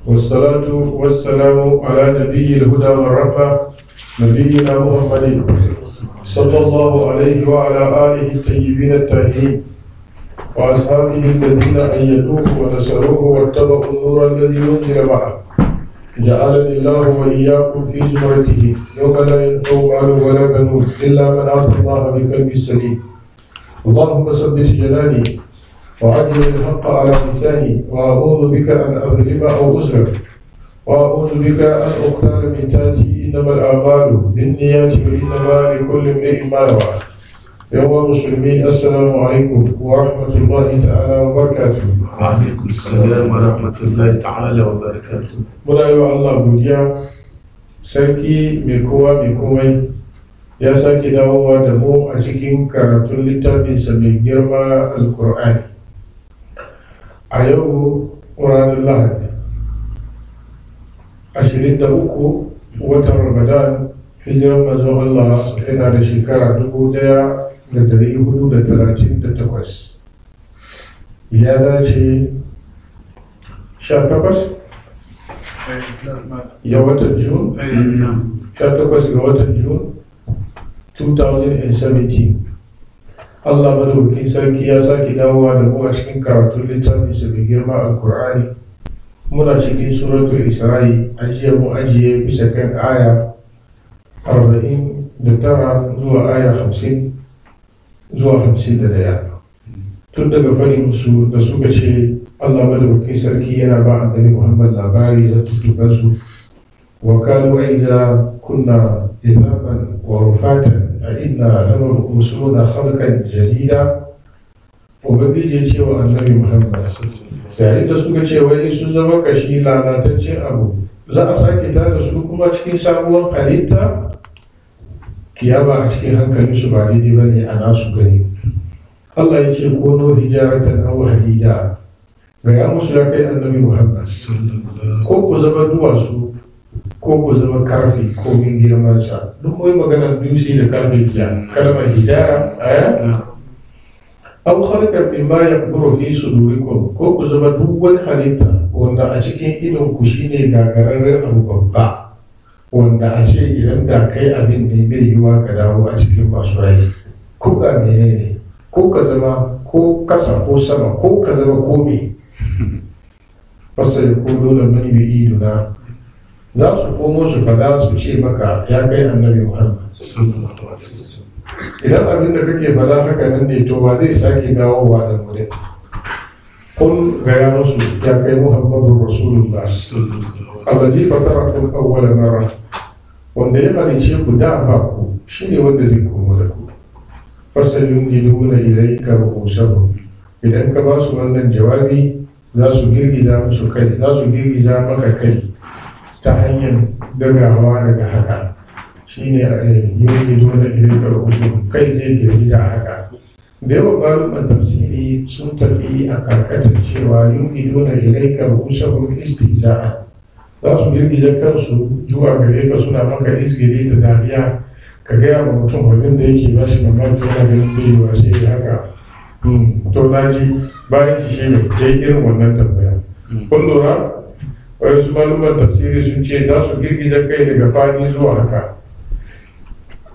والصلاة والسلام على نبي الهدى والرحمة نبينا محمد صلى الله عليه وعلى آله الطيبين الطاهرين وأصحابه الذين أيدوه ونصروه واتبعوا النور الذي أنزل معه جعلني الله وإياكم في زمرته يوم لا ينفع مال ولا بنون إلا من أتى الله بقلب سليم. اللهم ثبت جناني وعجل الحق على لساني وأعوذ بك أن أظلم أو أظلم وأعوذ بك أن أقتل من تحتي إنما الأعمال بالنيات وإنما لكل امرئ ما نوى. يوم مسلمين السلام عليكم ورحمة الله تعالى وبركاته. وعليكم السلام ورحمة الله تعالى وبركاته. Muna yi wa Allah godiya, sarki mai kowa mai komai ya sake dawowa da mu a cikin karatun littafinsa mai girma Alkur'ani. A yau ranar Lahadi 23 watan Ramadan hijiran manzon Allah yana da shekara 1438 ya dace 18 ya watan June 18 ga watan June 2017. Allah madaukakin sarki ya sake dawowa da mu a cikin karatun littafin sa mai girma Alkur'ani. Muna cikin suratul Isra'i, ajiye mu ajiye bisa kan aya 49 zuwa aya 50 zuwa 51. Tun daga faɗin su da suka ce Allah madaukakin sarki yana ba annabi Muhammad labari da tuttukan su wa qalu aiza kunna ilaban wa rufatan a inna lamabusuna khalqan jadida. Ubangiji ya ce wa annabi Muhammad yayin da suka ce wai sun zama kashi lalataccen abu za a sake tada su kuma cikin sabuwar halitta. Kiyama a cikin hankalinsu ba daidai ba ne a nasu gani. Allah ya ce kono hijaratan aw hadida, gaya musu ya kai annabi Muhammad ko ku zama duwatsu ko ku zama karfe ko min girmansa. Duk mai magana biyu sai da karfe kiya kalmar hijara aya aw khalaqan mimma yakburu fi sudurikum ko ku zama duk wani halitta wanda a cikin idon ku shine gagararren abu babba wanda a ce idan da kai abin ne bai yiwa ka dawo a cikin masu rai. Ko ga menene, ko ka zama ko kasa ko sama ko ka zama kome. Fasa ya kodo da mani bai iduna za su komo su fada su ce maka ya kai annabi Muhammad. Idan abin da kake fada haka nan ne to ba zai sake dawowa da mu ne. Kun gaya musu ya kai Muhammadu Rasulullah allazi fatarakum awwala marra, wanda ya halice ku da ba ku shine wanda zai komo da ku. Fasalin yuduna ilayka ru'usahum, idan ka ba su wannan jawabi za su girgiza musu kai, za su girgiza maka kai ta hanyar dagawa daga haka. Shine yuduna ilayka ru'usahum, kai zai girgiza haka. Da yawan malaman tafsiri sun tafi a karkatar cewa yuduna ilayka ru'usahum istihza'a, za su girgiza kansu zuwa gare ka suna maka izgiri da dariya. Ka gaya wa mutum abin da yake ba shi mamaki yana ganin baiwa sai da haka. To na ji bayan shi ne je irin wannan tambaya. Kun lura wani su malaman tafsiri sun ce za su girgiza kai daga fadi zuwa haka.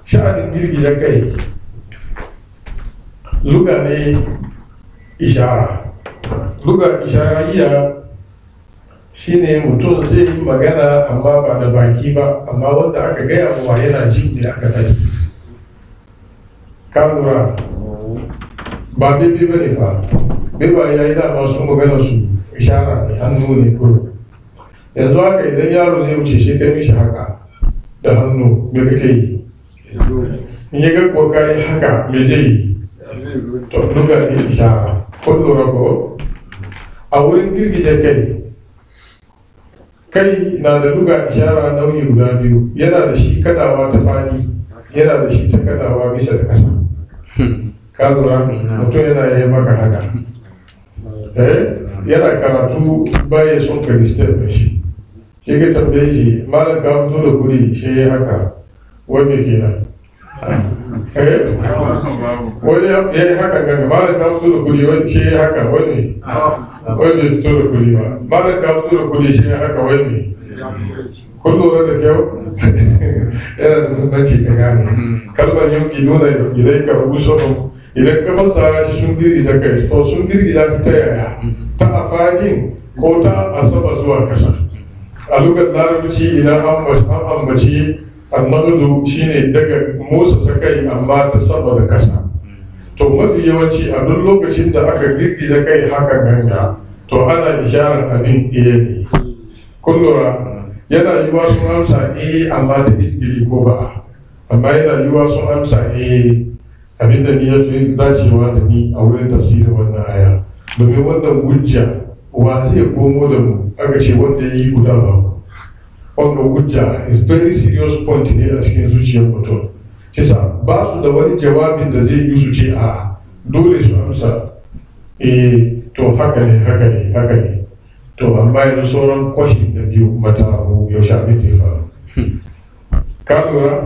Sha'anin girgiza kai luga ne ishara. Luga isharaiya shine mutum zai yi magana amma ba da baki ba, amma wanda aka gaya wa yana jin da aka faɗi. Ka lura ba bebe ba ne fa, beba ya yi dama su magana su ishara ne, hannu ne kuro. Yanzu haka idan yaro zai wuce shi kai mishi haka da hannu me kake yi? In ya ga kuwa kayi haka me zai yi? To duka ne ishara. Kun lura ko a wurin girgije kai na da duga ishara nau'i guda biyu, yana da shi kadawa ta fadi, yana da shi ta kadawa bisa da kasa. Ka lura mutum yana yi maka haka yana karatu baya son ka disturb shi, shi ka tambaye shi malam ka fito da kuri shi ya haka wanda kenan wani ya yi haka ganga malam ka fito da kudi wani shi ya haka wani bai fito da kudi ba malam ka fito da kudi shi ya haka wani kun lura da kyau yana da muhimmanci ka gane kalmar yanki nuna ilai ka rubuta idan ka fassara shi sun girgiza kai to sun girgiza shi ta yaya ta afagin ko ta asaba zuwa kasa a lugar larabci idan an ambaci annagdu shine daga motsa sakai amma ta sama da kasa to mafi yawanci a duk lokacin da aka girgiza kai haka ganga to ana isharar abin iya ne kun lura yana yiwuwa sun amsa amma ta iskili ko ba amma yana yiwuwa sun amsa abinda ni ya fi dacewa da ni a wurin tafsirin wannan aya domin wannan hujja wa zai komo da mu aka ce wanda ya yi guda ba wannan hujja is very serious point ne a cikin zuciyar mutum kisa ba su da wani jawabin da zai yi su ce a dole su amsa to haka ne to amma yanzu sauran kwashin da biyu mata ya shafi zai faru ka lura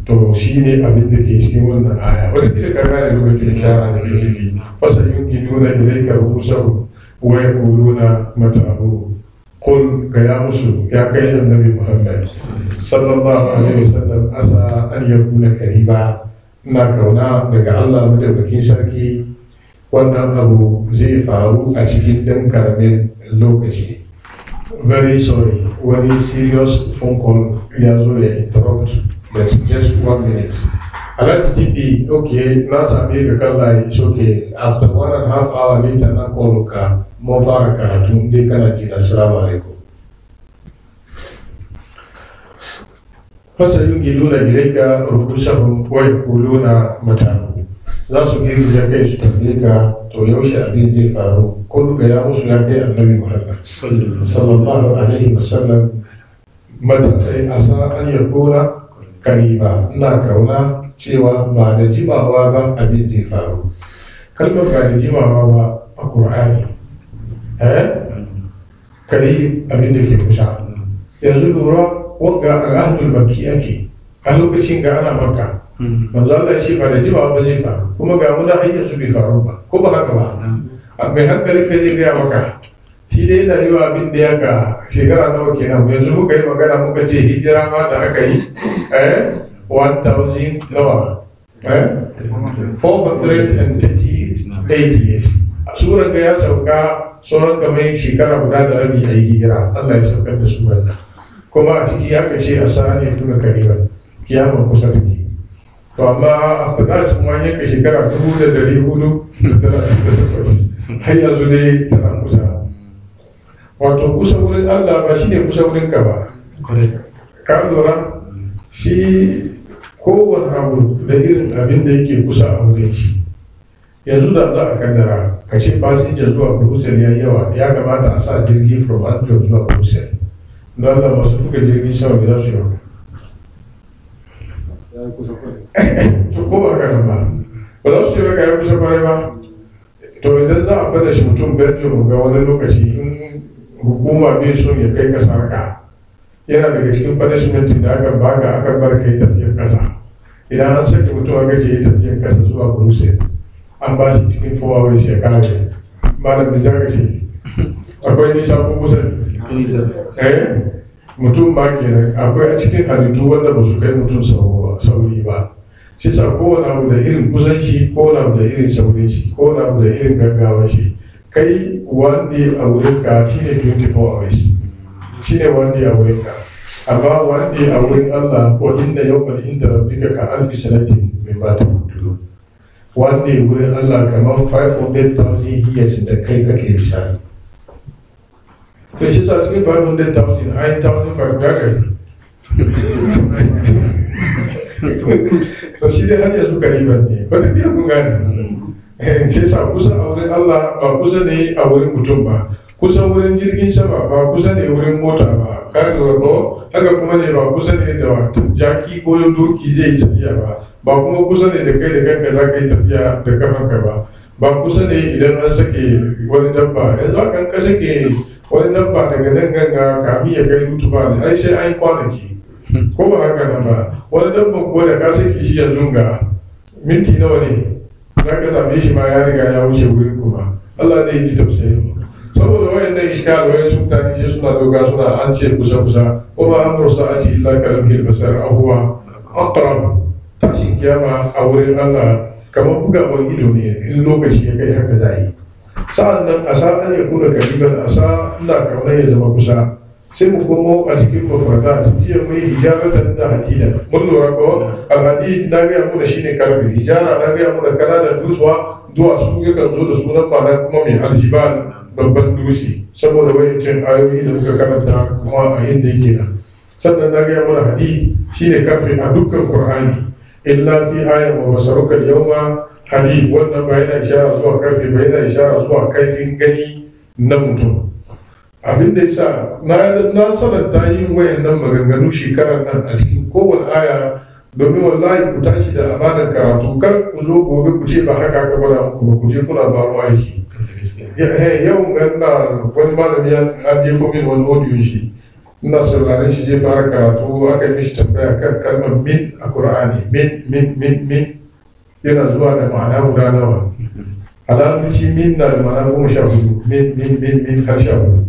to shi ne abin da ke cikin wannan aya wadda kila ka gane lokacin shara da ke ciki fasa yunki nuna ilaika rubusahu wa yaquluna matahu qul ga ya musu ya kai annabi Muhammad sallallahu alaihi wasallam asa an yakuna kariba ina kauna daga Allah madaukakin sarki wannan abu zai faru a cikin dan karamin lokaci very sorry wani serious phone call ya zo ya interrupt but just 1 minute alhaji TP okay na same ka kan layi it's okay after 1.5 hour later na call ka mun fara karatu dai kana ji assalamu alaikum fasa yungiluna ilaika rubushahum wa yaquluna mata za su girgiza kai su tambaye ka to yaushe abin zai faru kun ga ya musu ya kai annabi Muhammad sallallahu alaihi wasallam mata kai asa an yakuna kariba ina kauna cewa ba da jimawa ba abin zai faru kalmar ba da jimawa ba a Qur'ani kari abin da ke kusa yanzu lura wanga al'adul makki ake a lokacin ga ana Makka manzo Allah ya ce ba da jimawa ba zai faru kuma ga muna hanyar su bai faru ba ko ba haka ba mai hankali ka zai gaya maka shi dai yana yi wa abin da ya ga shekara nawa kenan yanzu muka yi magana muka ce hijira ma da aka yi 1000 nawa 438 years suran ga ya sauka sauran kamar shekara guda da rabi a yi hijira Allah ya saukar da suran nan kuma a ciki aka ce a sa ne tuna kariba kiyama kusa take to amma after that kuma yanka shekara 438 har yanzu dai tana kusa wato kusa wurin Allah ba shine kusa wurin ka ba ka lura shi kowane abu da irin abin da yake kusa a wurin shi yanzu da za a kaddara ka ce fasinja zuwa Brussels ya yawa ya kamata a sa jirgi from Antwerp zuwa Brussels don Allah masu tuka jirgin sama da za su yawa to ko ba ka ba ba za su ce maka ya kusa kwarai ba to idan za a fada shi mutum Belgium ga wani lokaci in hukuma bai son ya kai kasa haka yana daga cikin punishment da aka baka aka bar kai tafiyar kasa idan an sake mutum aka ce tafiyar kasa zuwa Brussels an ba shi cikin 4 hours ya kare malam da jaka ce akwai nisa ko kusa ne mutum ba kenan akwai a cikin halittu wanda ba su kai mutum sauri ba shi sa kowane abu da irin kusan shi kowane abu da irin saurin shi kowane abu da irin gaggawa shi kai wanda a wurin ka shine 24 hours shine wanda a wurin ka amma wanda a wurin Allah ko inda yawmal inda rabbika ka alfi sanatin mimma ta'udun wanda wurin Allah kamar 500,000 years da kai kake lissafi to shi sa cikin 500,000 ai 1,500 ya kai to shi dai har yanzu kariban ne wata biya kun gane shi sa kusa a wurin Allah ba kusa ne a wurin mutum ba kusa wurin jirgin sama ba kusa ne wurin mota ba ka lura ko haka kuma ne ba kusa ne da jaki ko doki zai tafiya ba kuma kusa ne da kai da kanka za ka yi tafiya da kafanka ba kusa ne idan an sake wani dabba yanzu akan ka sake wani dabba daga nan ganga kamin ya kai mutu ba ai sai an yi kwanaki ko ba haka nan ba wani dabban ko da ka sake shi yanzu ga minti nawa ne za ka same shi ma ya riga ya wuce wurin kuma Allah zai ji tausayin mu saboda wayannan iskal wayan sun tani sai suna doga suna an ce kusa kuma amru sa'ati illa kalamhil basar ahuwa aqrab tashin kiyama a wurin Allah kamar bugawar ido ne in lokaci ya kai haka za yi sa'an nan a sa'an ya kuna kaliban a sa ina kaunar ya zama kusa sai mu komo a cikin mafarda jiya mai hijaratan da hadida mun lura ko alhadi na gaya mu da shine karfe hijara na gaya mu da kananan duwatsu yakan zo da sunan ma'ana kuma mai aljibal babban dutse saboda wayancin ayoyi da muka karanta kuma a inda yake nan sannan na gaya mana hadid shine karfe a dukkan qur'ani illa fi ayatin wa basaruka yawma hadid wannan ba yana ishara zuwa karfe ba yana ishara zuwa kaifin gani na mutum abin da yasa na sananta yin wayannan maganganu shekarar nan a cikin kowane aya domin wallahi ku tashi da amanar karatu kar ku zo gobe ku ce ba haka aka bada muku ba ku je kuna baro aiki yau na wani malami an jefo min wani audio shi ina sauraron shi zai fara karatu aka yi mishi tambaya kan kalmar min a Qur'ani min yana zuwa da ma'ana guda nawa alamunci min na da ma'ana 14 min har 14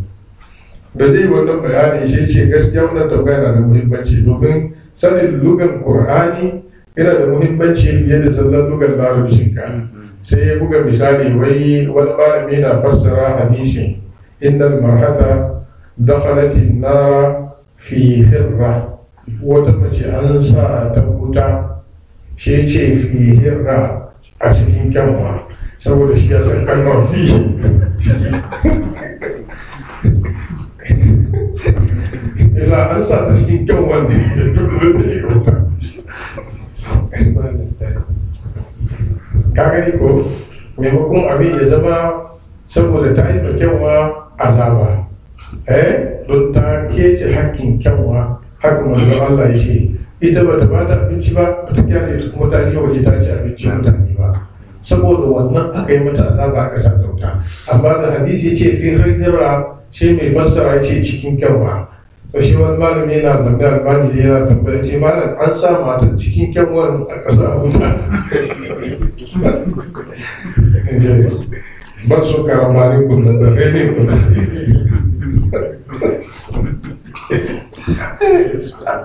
da zai wannan bayani shi ce gaskiya wannan tambaya na da muhimmanci domin sanin lugan Qur'ani yana da muhimmanci fiye da zallan lugan larabcin ka sai ya buga misali wai wani malami na fassara hadisin innal marhata dakhalatin nara fi hirra wata mace an sa ta wuta shi ce fi hirra a cikin kyanwa saboda shi ya san kalmar fi yasa an sa ta cikin kyanwa ne duk da ta yi wuta ka gani ko maimakon abin ya zama saboda ta yi kyanwa azaba don ta kece hakkin kyanwa haka manzo Allah ya ce ita bata bata abinci ba bata kyale ta kuma ta je waje ta ci abinci mutane ba saboda wannan aka yi mata azaba aka sa dauta amma da hadisi ya ce fi hirra shi mai fassara ya ce cikin kyanwa to shi wani malami yana tambaya almajiri yana tambaya ce malam an sa matan cikin kyanwar a ƙasa wuta ban so karamani kullum da rene kullum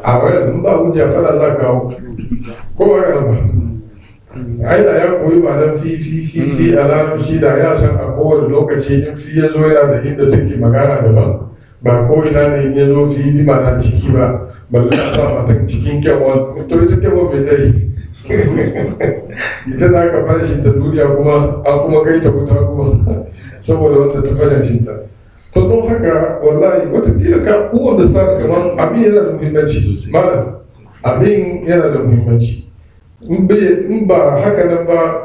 a wayan ba hujja fara za kawo ko ba karama ai da ya koyi ma'anar fi a larabci da ya san a kowane lokaci in fi ya zo yana da inda take magana daban ba ko ina ne in ya zo fi bi ma'ana ciki ba balle a sa matan cikin kyanwa to ita kyanwa mai zai ita za ka fara shi ta duniya kuma an kuma kai ta wuta kuma saboda wanda ta fara shi ta to don haka wallahi watakila ka kowanne star kamar abin yana da muhimmanci malam abin yana da muhimmanci in ba haka nan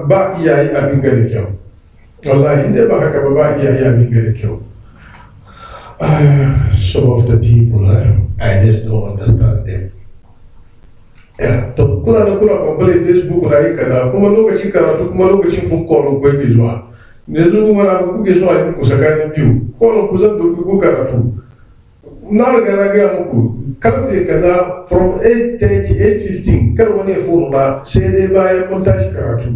ba iyayi abin ga da kyau wallahi inda ba haka ba iyayi abin ga da kyau some of the people I just don't understand them to kuna complain Facebook na yi kaza kuma lokacin karatu kuma lokacin phone call ko yake zuwa yanzu kuma na kuke so a yi muku tsakanin biyu kolon ku zan doki ko karatu na riga na gaya muku karfe kaza from 8:30 8:15 kar wani phone ba sai dai bayan mun tashi karatu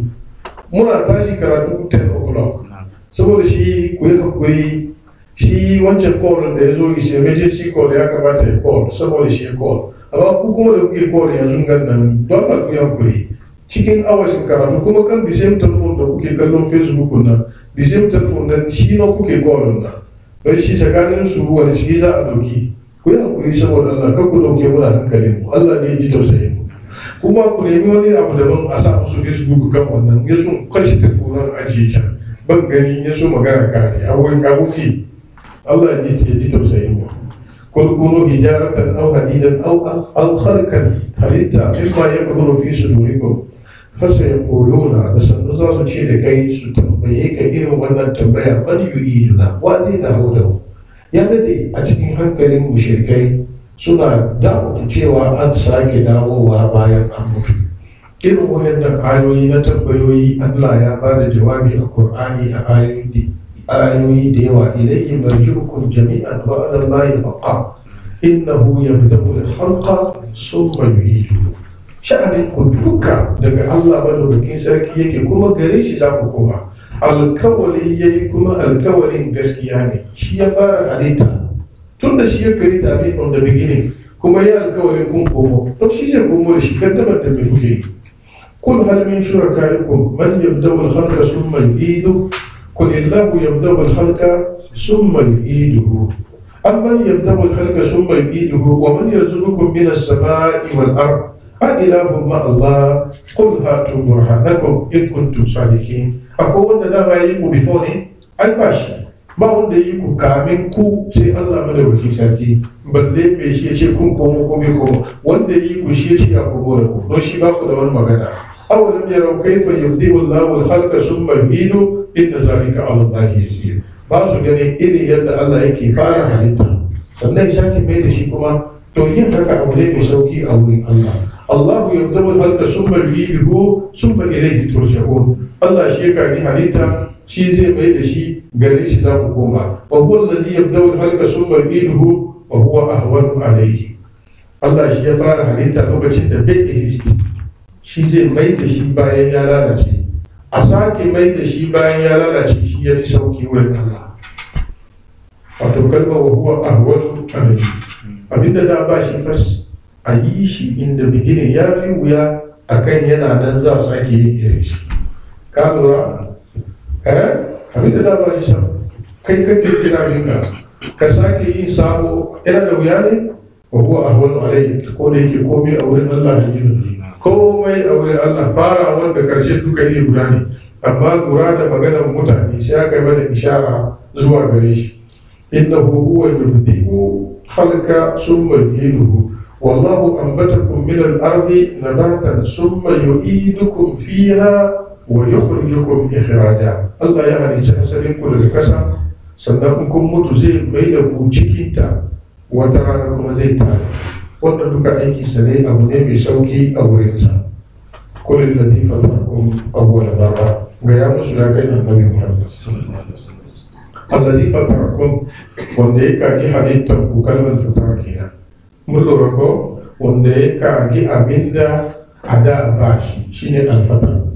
muna tashi karatu 10 o'clock saboda shi ku yi hakuri shi wancan call da ya zo is emergency call ya kamata ya call saboda shi ya call amma ku kuma da kuke call yanzu nan don ku yi hakuri cikin awashin karatu kuma kan the same telephone da kuke kallon Facebook nan the same telephone nan shi na kuke call nan don shi tsakanin su wani shi za a dauki ku yi hakuri saboda Allah kar ku dauke muna hankalin mu Allah ne ya ji tausayin mu kuma ku nemi wani abu daban a sa musu Facebook kan wannan ya sun kashe telephone ajiye can ban gani ya so magana ka ne aboki Allah ya ji tausayin mu kul kunu hijaratan aw hadidan aw khalqan halitta mimma yakburu fi sudurikum fasa ya koyona da sannu za su ce da kai su tambaye ka irin wannan tambaya man yu'iduna wa zai dawo da mu ya dade a cikin hankalin mushrikai suna da'utu cewa an sake dawowa bayan an mutu irin wayannan ayoyi na tambayoyi Allah ya ba da jawabi a Qur'ani a ayoyi da yawa ilayhi marji'ukum jami'an wa ala Allahi faqa innahu yabda'u al-khalqa thumma yu'iduhu sha'anin ku duka daga Allah madaukakin sarki yake kuma gare shi za ku koma. Alkawali yayi kuma alkawalin gaskiya ne, shi ya fara halitta tun da shi ya karita ne from the beginning, kuma ya alkawalin kun komo to shi zai komo da shi kaddamar da bai kuke yi. Kul hal min shurakaikum man yabda'u al-khalqa thumma yu'idu qul illahu yabda'u al-khalqa thumma yu'iduhu amman yabda'u al-khalqa thumma yu'iduhu wa man yarzuqukum min as-sama'i wal-ard a ilahun ma Allah qul hatu burhanakum in kuntum sadiqin. Akwai wanda dama ya yi ku before ne? Ai ba shi, ba wanda ya yi ku kamin ku sai Allah madawaki sarki, balle mai shi ya ce kun komo ko bai komo, wanda ya yi ku shi ya ce ya komo da ku, don shi ba ku da wani magana. Awalam yarau kaifa yubdi'u Allahu al-khalqa thumma yu'idu inna zalika 'ala Allahi yasir. Ba su gani irin yadda Allah yake fara halitta sannan ya sake mai da shi kuma, to yin haka abu ne mai sauki a wurin Allah. Allahu yabda'u al-khalqa thumma yu'iduhu thumma ilayhi turja'un. Allah shi ya karbi halitta, shi zai mai da shi gare shi za ku koma. Wa huwa alladhi yabda'u al-khalqa thumma yu'iduhu wa huwa ahwanu alayhi. Allah shi ya fara halitta lokacin da bai exist, shi zai mai da shi bayan ya lalace, a sake mai da shi bayan ya lalace shi ya fi sauki wurin Allah. Wato kalma wa huwa ahwanu alayhi, abinda da ba shi fas a yi shi inda biginin ya fi wuya akan yana nan za a sake yin irin shi. Ka lura? Abinda da ba shi sam kai kake kira minka ka sake yin sabo yana da wuya ne? Wa huwa ahwanu alayhi, ko da yake komai a wurin Allah ne yin komai a wurin Allah fara wanda karshe duka iri guda ne, amma lura da maganar mutane sai aka mana ishara zuwa gare shi. Innahu huwa yubdi'u khalqa thumma yu'iduhu wallahu anbatakum min al-ardi nabatan thumma yu'idukum fiha wa yukhrijukum ikhraja. Allah ya halicci asalin ku daga kasa, sannan kun mutu zai mai da ku cikinta, wata rana kuma zai tare. Wannan duka aiki sa ne, abu ne mai sauki a wurinsa. Kullu ladhi fatarakum awwala marra, ga ya musu ya kai annabi Muhammad sallallahu alaihi wasallam. Alladhi fatarakum, wanda ya kage halittar ku, kalmar fatara kenan. Mun lura ko wanda ya kage abinda a da ba shi shine alfatar,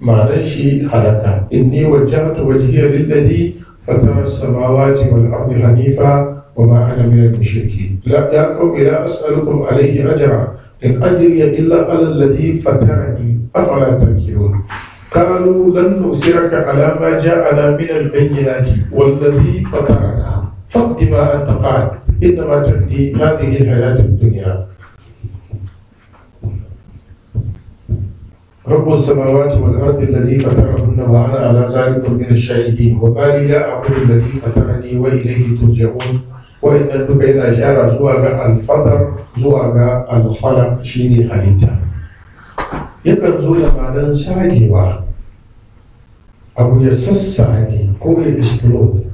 ma'anar shi halaka. Inni wajjahtu wajhiya lilladhi fatara as-samawati wal ardi hanifa وما أنا من المشركين. لا يا قوم لا أسألكم عليه أجرا إن أجري إلا على الذي فطرني أفلا تذكرون. قالوا لن نؤثرك على ما جاءنا من البينات والذي فطرنا فاقض ما أنت قاض إنما تقضي هذه الحياة الدنيا. رب السماوات والأرض الذي فطرهن وأنا على ذلك من الشاهدين وما لي لا أعبد الذي فطرني وإليه ترجعون. وإن بين إشارة زواج الفطر زواج الخلق شيني halitta. Yakan zo da ma'anar sagewa, abu ya sassage ko ya explode,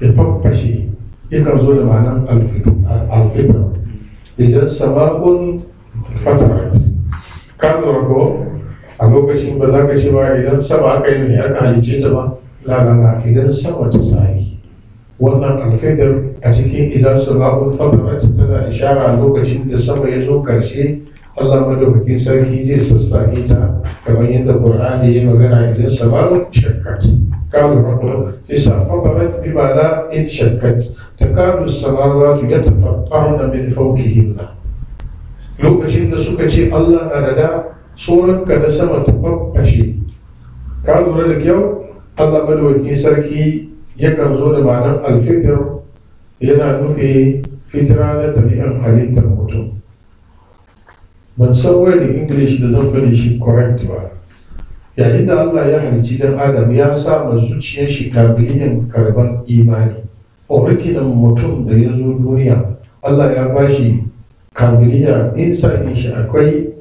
ya faffashe. Yakan zo da ma'anar alfitar, idan sama'un fasarat. Ka lura ko a lokacin ba za ka ce ba idan sama aka yi ne aka halice ta ba, lalana idan sama ta sage. Wannan alfitar a cikin idan sama'un fatarat tana ishara lokacin da sama ya zo karshe, Allah madaukakin sarki zai sassake ta, kamar yadda Qur'ani ya magana idan sama'un shakkat. Ka lura ko isa fatarat bi ma'ana in shakkat takadu as-samawati yatafattarna min fawqihinna. Lokacin da suka ce Allah na da tsoronka da sama ta faffashe. Ka lura da kyau, Allah madaukakin sarki yakan zo da ma'anar alfitir, yana nufi fitira na tabi'an halittar mutum. Ban san wani English da zan faɗi shi correct ba. Yayin da Allah ya halicci dan Adam ya sa ma zuciyar shi kabiliyan karban imani. Original mutum da ya zo duniya, Allah ya ba shi kabiliya, inside shi akwai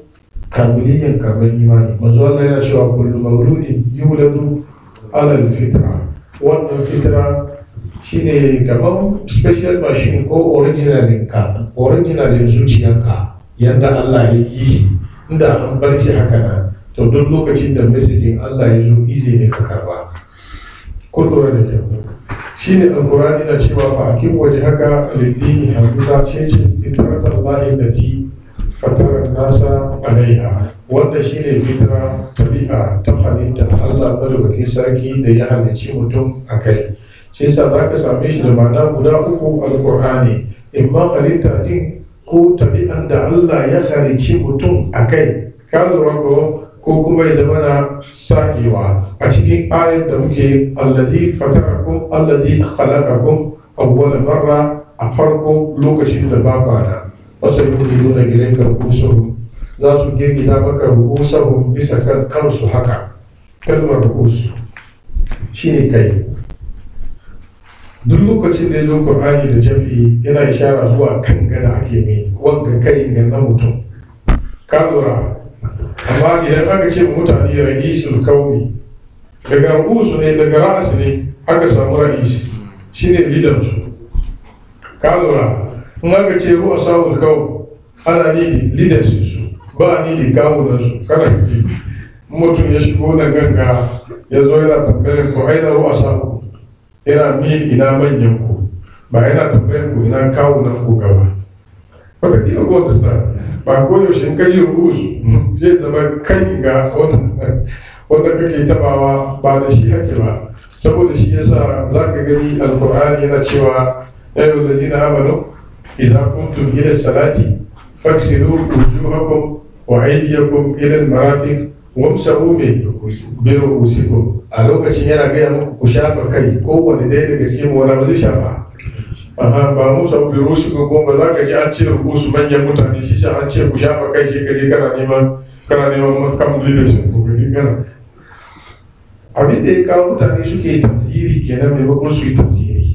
kabiliyan karban imani. Manzo Allah ya cewa kullu mauludin yuladu ala al-fitra. Wannan fitira shine kamar special machine ko originalin zuciyanka yadda Allah ya yi shi, inda an bar shi haka nan to duk lokacin da messaging Allah ya zo easy ne ka karba. Kun lura da kyau, shine alkurani na cewa fa akim waje haka lidini hamza ce fitratar lahi lati fatara nasa alaiha, wanda shine fitira tabi'a ta halittar Allah madaukakin sarki da ya halicci mutum a kai. Sai sa za ka same shi da ma'ana guda uku alƙur'ani, imma halitta din ko tabi'an da Allah ya halicci mutum a kai, ka lura ko kuma ya zama na sakewa a cikin ayat da muke allazi fatarakum allazi khalaqakum awwal marra, a farko lokacin da ba kwana wasu yi da gidanka rukusuhum, za su girgida maka rukusuhum bisa kan kansu haka. Kalmar rukus shi ne kai. Duk lokacin da ya zo Qur'ani da jami'i yana ishara zuwa kan gada ake mai wanga kai ga na mutum, ka lura. Amma idan aka ce mutane ra'isul kauni, daga rukusu ne, daga ra'as ne aka samu ra'is, shine lidansu, ka lura. In aka ce ruwa sa'ul kawo ana nini lidansu su, ba nini kawunansu. Kana ji mutum ya shigo da ganga ya zo yana tambayar ko aina ruwa sa'u, yana min ina manyan ku, ba yana tambayar ku ina kawunan ku gaba. Baka kila ko da sa ba ko yaushe in kaji rubutu zai zama kai ga wanda kake tabawa ba da shi ake ba. Saboda shi yasa za ka gani alkur'ani yana cewa ya yi wallazina amanu idza kuntum ila salati faksilu wujuhakum wa aydiyakum ila al-marafiq wamsahu bi ru'usikum. A lokacin yana gaya muku ku shafa kai, kowane ɗaya daga cikin wani ba zai shafa. Ba mu sau bi ru'usikum ko ba za ka ji an ce ru'usu manyan mutane shi an ce ku shafa kai shi kaje kana neman kan leadership ko kaje kana. Abin da ya kawo mutane suke tafsiri kenan maimakon su yi tafsiri.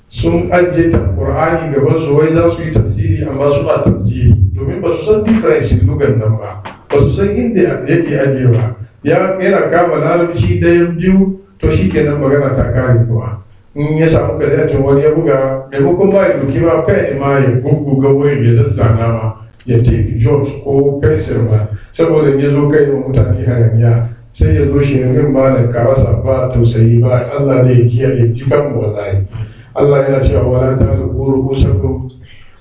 Sun ajiye ta Qur'ani gaban su wai za su yi tafsiri amma suna tafsiri domin ba su san difference lugan nan ba su san inda yake ajiyewa. Yana kama larabci ɗayan biyu to shi kenan magana ta kare kuwa. In ya samu kazatin wani ya buga maimakon ma ya doki ma pen ma ya gugguga wurin ya zazzana ma ya take jot ko pencil ma, saboda ya zo kai wa mutane hayaniya sai ya zo shirin ba da karasa ba tausayi ba. Allah ne ya kiyaye jikan wallahi. Allah yana cewa wala ta'luqu ru'usakum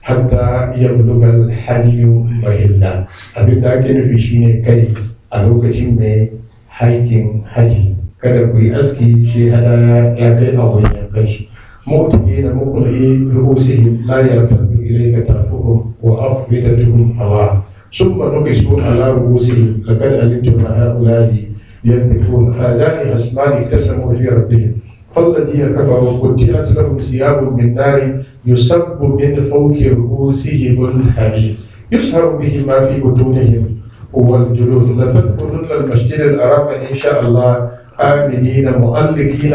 hatta yablugha al-hadiyu mahilla. Abin da ake nufi shine kai a lokacin mai haikin haji, kada ku yi aski shi hadaya ya kai a wurin yankan shi. Mu'taqina muqli ru'usihim la yartaddu ilayka tarfuhum wa afidatuhum hawa summa nuqisu ala ru'usihim laqad alimtum ma ha'ula'i yanfiqun hadani asmani iktasamu fi rabbihim فالذين كفروا قتلت لهم ثياب من نار يصب من فوق رؤوسهم الحميم يسهر به ما في بطونهم والجلود. لتدخلن المسجد الحرام ان شاء الله آمنين مؤلقين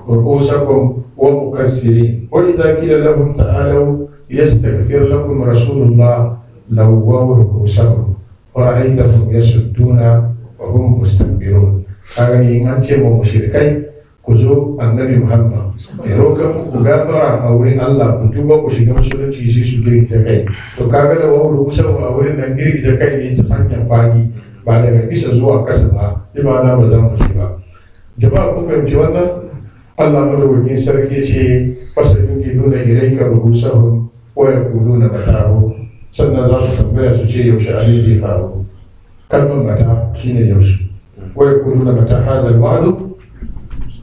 رؤوسكم ومكسرين واذا قيل لهم تعالوا يستغفر لكم رسول الله لووا رؤوسهم ورأيتهم يسدون وهم مستكبرون. هذا انت ومشركين ku zo annabi Muhammad ya roƙa muku gafara a wurin Allah, ku tuba ku shiga musulunci sai su girgiza kai. To kaga da wani rubusan a wurin nan girgiza kai ne ta hanyar fadi ba daga bisa zuwa ƙasa ba, bi ma'ana ba za mu ji ba. Jama'a kun fahimci wannan? Allah madaukakin sarki ce fasa yuki nuna ilaika rubusahum wa yaquluna matahu, sannan za su tambaya su ce yaushe Ali zai faru. Kalmar mata shine yaushe. Wa yaquluna mata hadha al-wa'du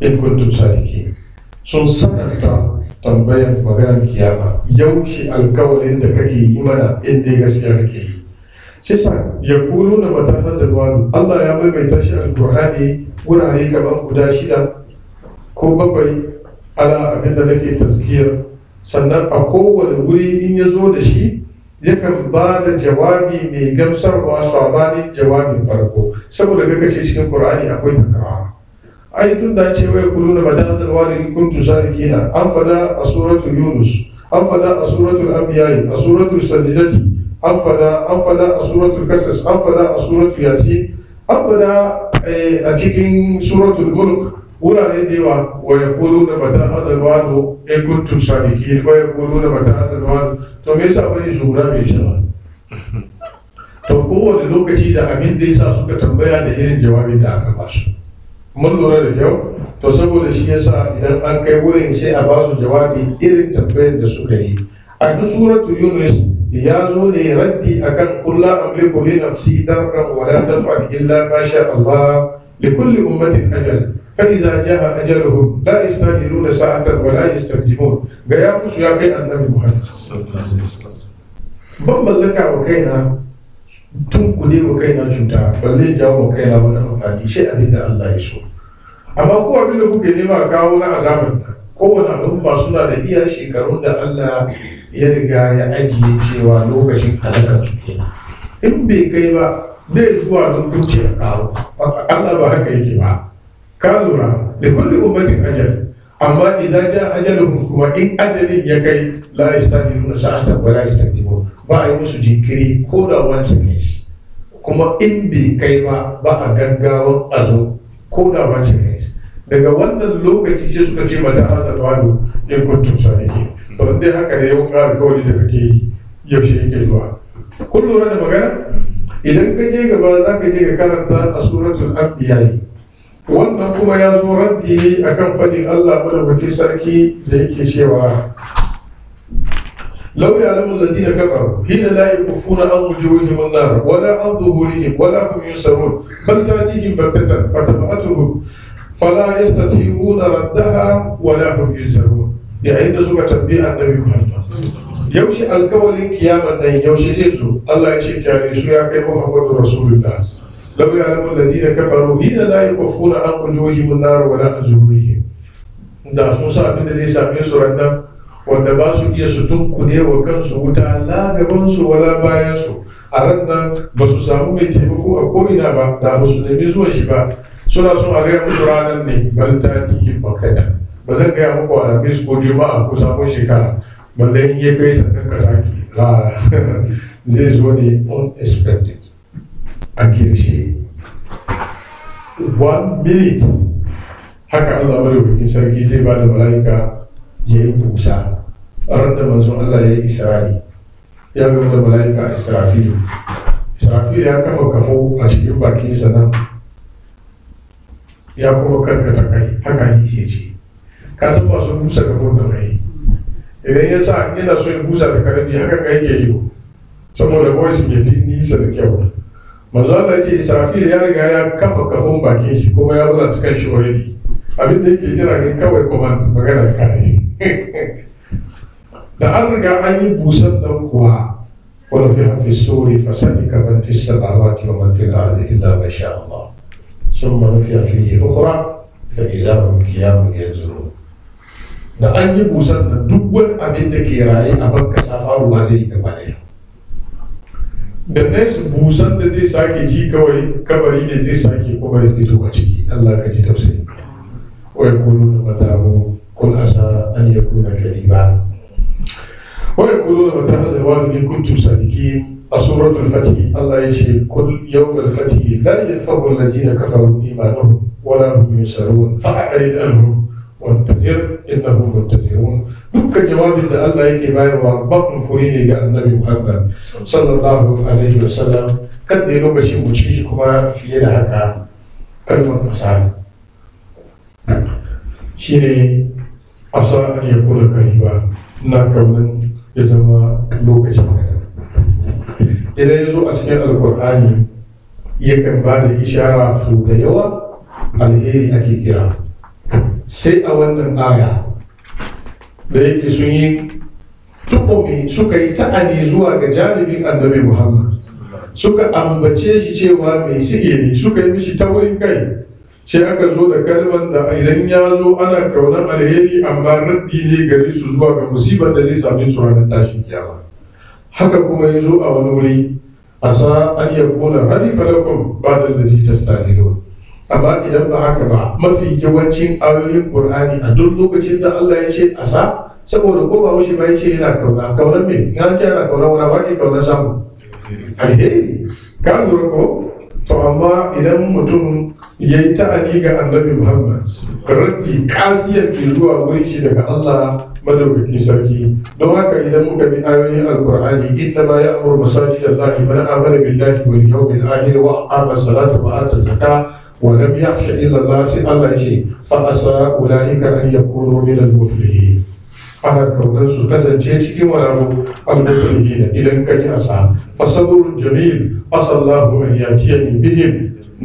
in kuntum sadiqin. Sun sanarta tambayar maganar kiyama, yaushe alkawarin da kake yi mana inda gaskiya kake yi. Sai sa ya kulu na mata nazar wadu. Allah ya maimaita shi alkur'ani wurare kamar guda 6 ko 7 ala abin da nake tazkiyar, sannan a kowane wuri in ya zo da shi yakan ba da jawabi mai gamsarwa sabanin jawabin farko, saboda kaka ce cikin Qur'ani akwai takara. Ai tun da ce wai kuluna madazal wali kuntu sarikina, an fada a suratul Yunus, an fada a suratul Anbiya, a suratul Sajdati, an fada a suratul Qasas, an fada a suratul Yasin, an fada a cikin suratul Mulk, wurare da yawa. Wa yaquluna mata hadal wa'du in kuntum sadiqin, wa yaquluna mata hadal wa'du. To me yasa bane su guda bai ba? To kowane lokaci da abin da yasa suka tambaya da irin jawabin da aka ba su. Mun lura da kyau? To saboda shi yasa idan an kai wurin sai a ba su jawabi irin tambayar da suka yi. A duk suratul Yunus ya zo ne raddi akan kullu amliku li nafsi darran wa la naf'an illa ma sha Allah li kulli ummatin ajal fa idza jaa ajaluhum la yastahiluna sa'atan wa la yastaqdimun ga ya musu ya kai annabi Muhammad ban mallaka wa kaina tun kude wa kaina cuta balle jawo wa kaina wani amfani shi abin da Allah ya so amma ko abin da kuke nema kawo na azaban kowane al'umma suna da iya shekarun da Allah ya riga ya ajiye cewa lokacin halakar su kenan in bai kai ba zai zuwa lokaci ya kawo Allah ba haka yake ba ka lura da kulli ummatin ajal amma idan ja ajaluhum kuma in ajalin ya kai la yastahiluna sa'atan wa la yastaqdimun ba a yi musu jinkiri ko da one second kuma in bai kai ba ba a gaggawan azo ko da one second daga wannan lokaci sai suka ce mata hazal wadu in kuntum sadiqin to dai haka ne yawan alkawari da kake yi yaushe yake zuwa kun lura da magana idan ka je gaba za ka je ka karanta a suratul anbiya wannan kuma ya zo raddi ne akan fadin Allah madaukakin sarki da yake cewa لو يعلم الذين كفروا حين لا يكفون عن وجوههم النار ولا عن ظهورهم ولا هم ينصرون بل تأتيهم بغتة فتبعتهم فلا يستطيعون ردها ولا هم ينصرون yayin da suka tambayi annabi Muhammad yaushe alkawalin kiyama nan yaushe zai zo Allah ya ce kyale su ya kai Muhammadu Rasulullah law ya'lamu allazina kafaru hina la yakuffuna an wujuhihim an-nar wa la an zuhurihim da sun sa abin da zai same su rannan wanda ba su iya su tunkuɗe wa kansu wuta la gaban su wala bayan su a rannan ba su samu mai taimako a ko'ina ba da ba su nemi zuwan shi ba suna son a gaya musu ranar ne bal ta tikin bakata ba zan gaya muku alhamis ko juma'a ko sabon shekara balle in ya kai sannan ka sake zai zo ne unexpected a girshe 1 minute haka Allah madaukakin sarki zai ba da mala'ika ya yi busa a ran da manzon Allah ya yi isra'i ya gama da mala'ika Israfil ya kafa kafo a cikin bakinsa nan ya kuma karkata kai haka hadisi ya ce ka san ba su busa kafo da mai idan ya sa yana so ya busa da karfi haka ka yake yi saboda voice ke tin nisa da kyau manzo Allah ce Israfil ya riga ya kafa kafon bakin shi kuma ya buga cikin shi already abin da yake jira ne kawai kuma magana kai da an riga an yi busan dan kuwa wala fi suri fasalika man fi samawati wa man fi al-ardi illa ma sha Allah thumma nufiya fihi ukhra fa idza hum qiyamun yanzurun da an yi busan da duk wani abin da ke raye a ban kasa faruwa zai yi gaba daya da next busan da zai sake ji kawai kabari ne zai sake kuma ya fito a ciki Allah ka ji tausayi wa yaquluna matahu qul asa an yakuna kariba wa yaquluna matahu zawal in kuntum sadiqin suratul fatih Allah ya ce kul yawmal fatih la yanfa'u allazina kafaru imanuhum wa la hum yusarun fa'rid anhum wantazir innahum muntazirun dukkan jawabin da Allah yake bayarwa bakun kuri ne ga annabi Muhammad sallallahu alaihi wasallam kan da lokacin mu ci shi kuma fiye da haka kalmar misali shine asa an yakuna kariba na kaunin ya zama lokacin idan ya zo a cikin alkur'ani yakan ba da ishara su da yawa alheri ake kira sai a wannan aya da yake sun yi tukumi suka yi ta'ani zuwa ga janibin annabi Muhammad suka ambace shi cewa mai sihiri suka yi mishi taurin kai sai aka zo da kalmar da idan ya zo ana kaunar alheri amma raddi ne gare su zuwa ga musibar da zai sami su ranar tashin kiyama haka kuma ya zo a wani wuri asa an yakuna radifa lakum ba'da allazi tastajilun amma idan ba haka ba mafi yawancin ayoyin Qur'ani a duk lokacin da Allah ya ce asa saboda ko ba wuce ba ya ce yana kaunar me ya ce yana kaunar wani ba ke kaunar samu alheri ka lura ko to amma idan mutum ya yi ta'ani ga annabi Muhammad raddi kasiyar ke zuwa wurin shi daga Allah madaukakin sarki don haka idan muka bi ayoyin alkur'ani inna ma ya'muru masajid Allah man amana billahi wal yawmil akhir wa aqama as-salata wa ata az-zakata wa lam yakhsha illa Allah sai Allah ya ce fa asa ulaika an yakunu min al-muflihin ana kaunar su kasance cikin wani abu al-muflihina idan ka ji asa fasabrun jamil asallahu an yatiyani bihim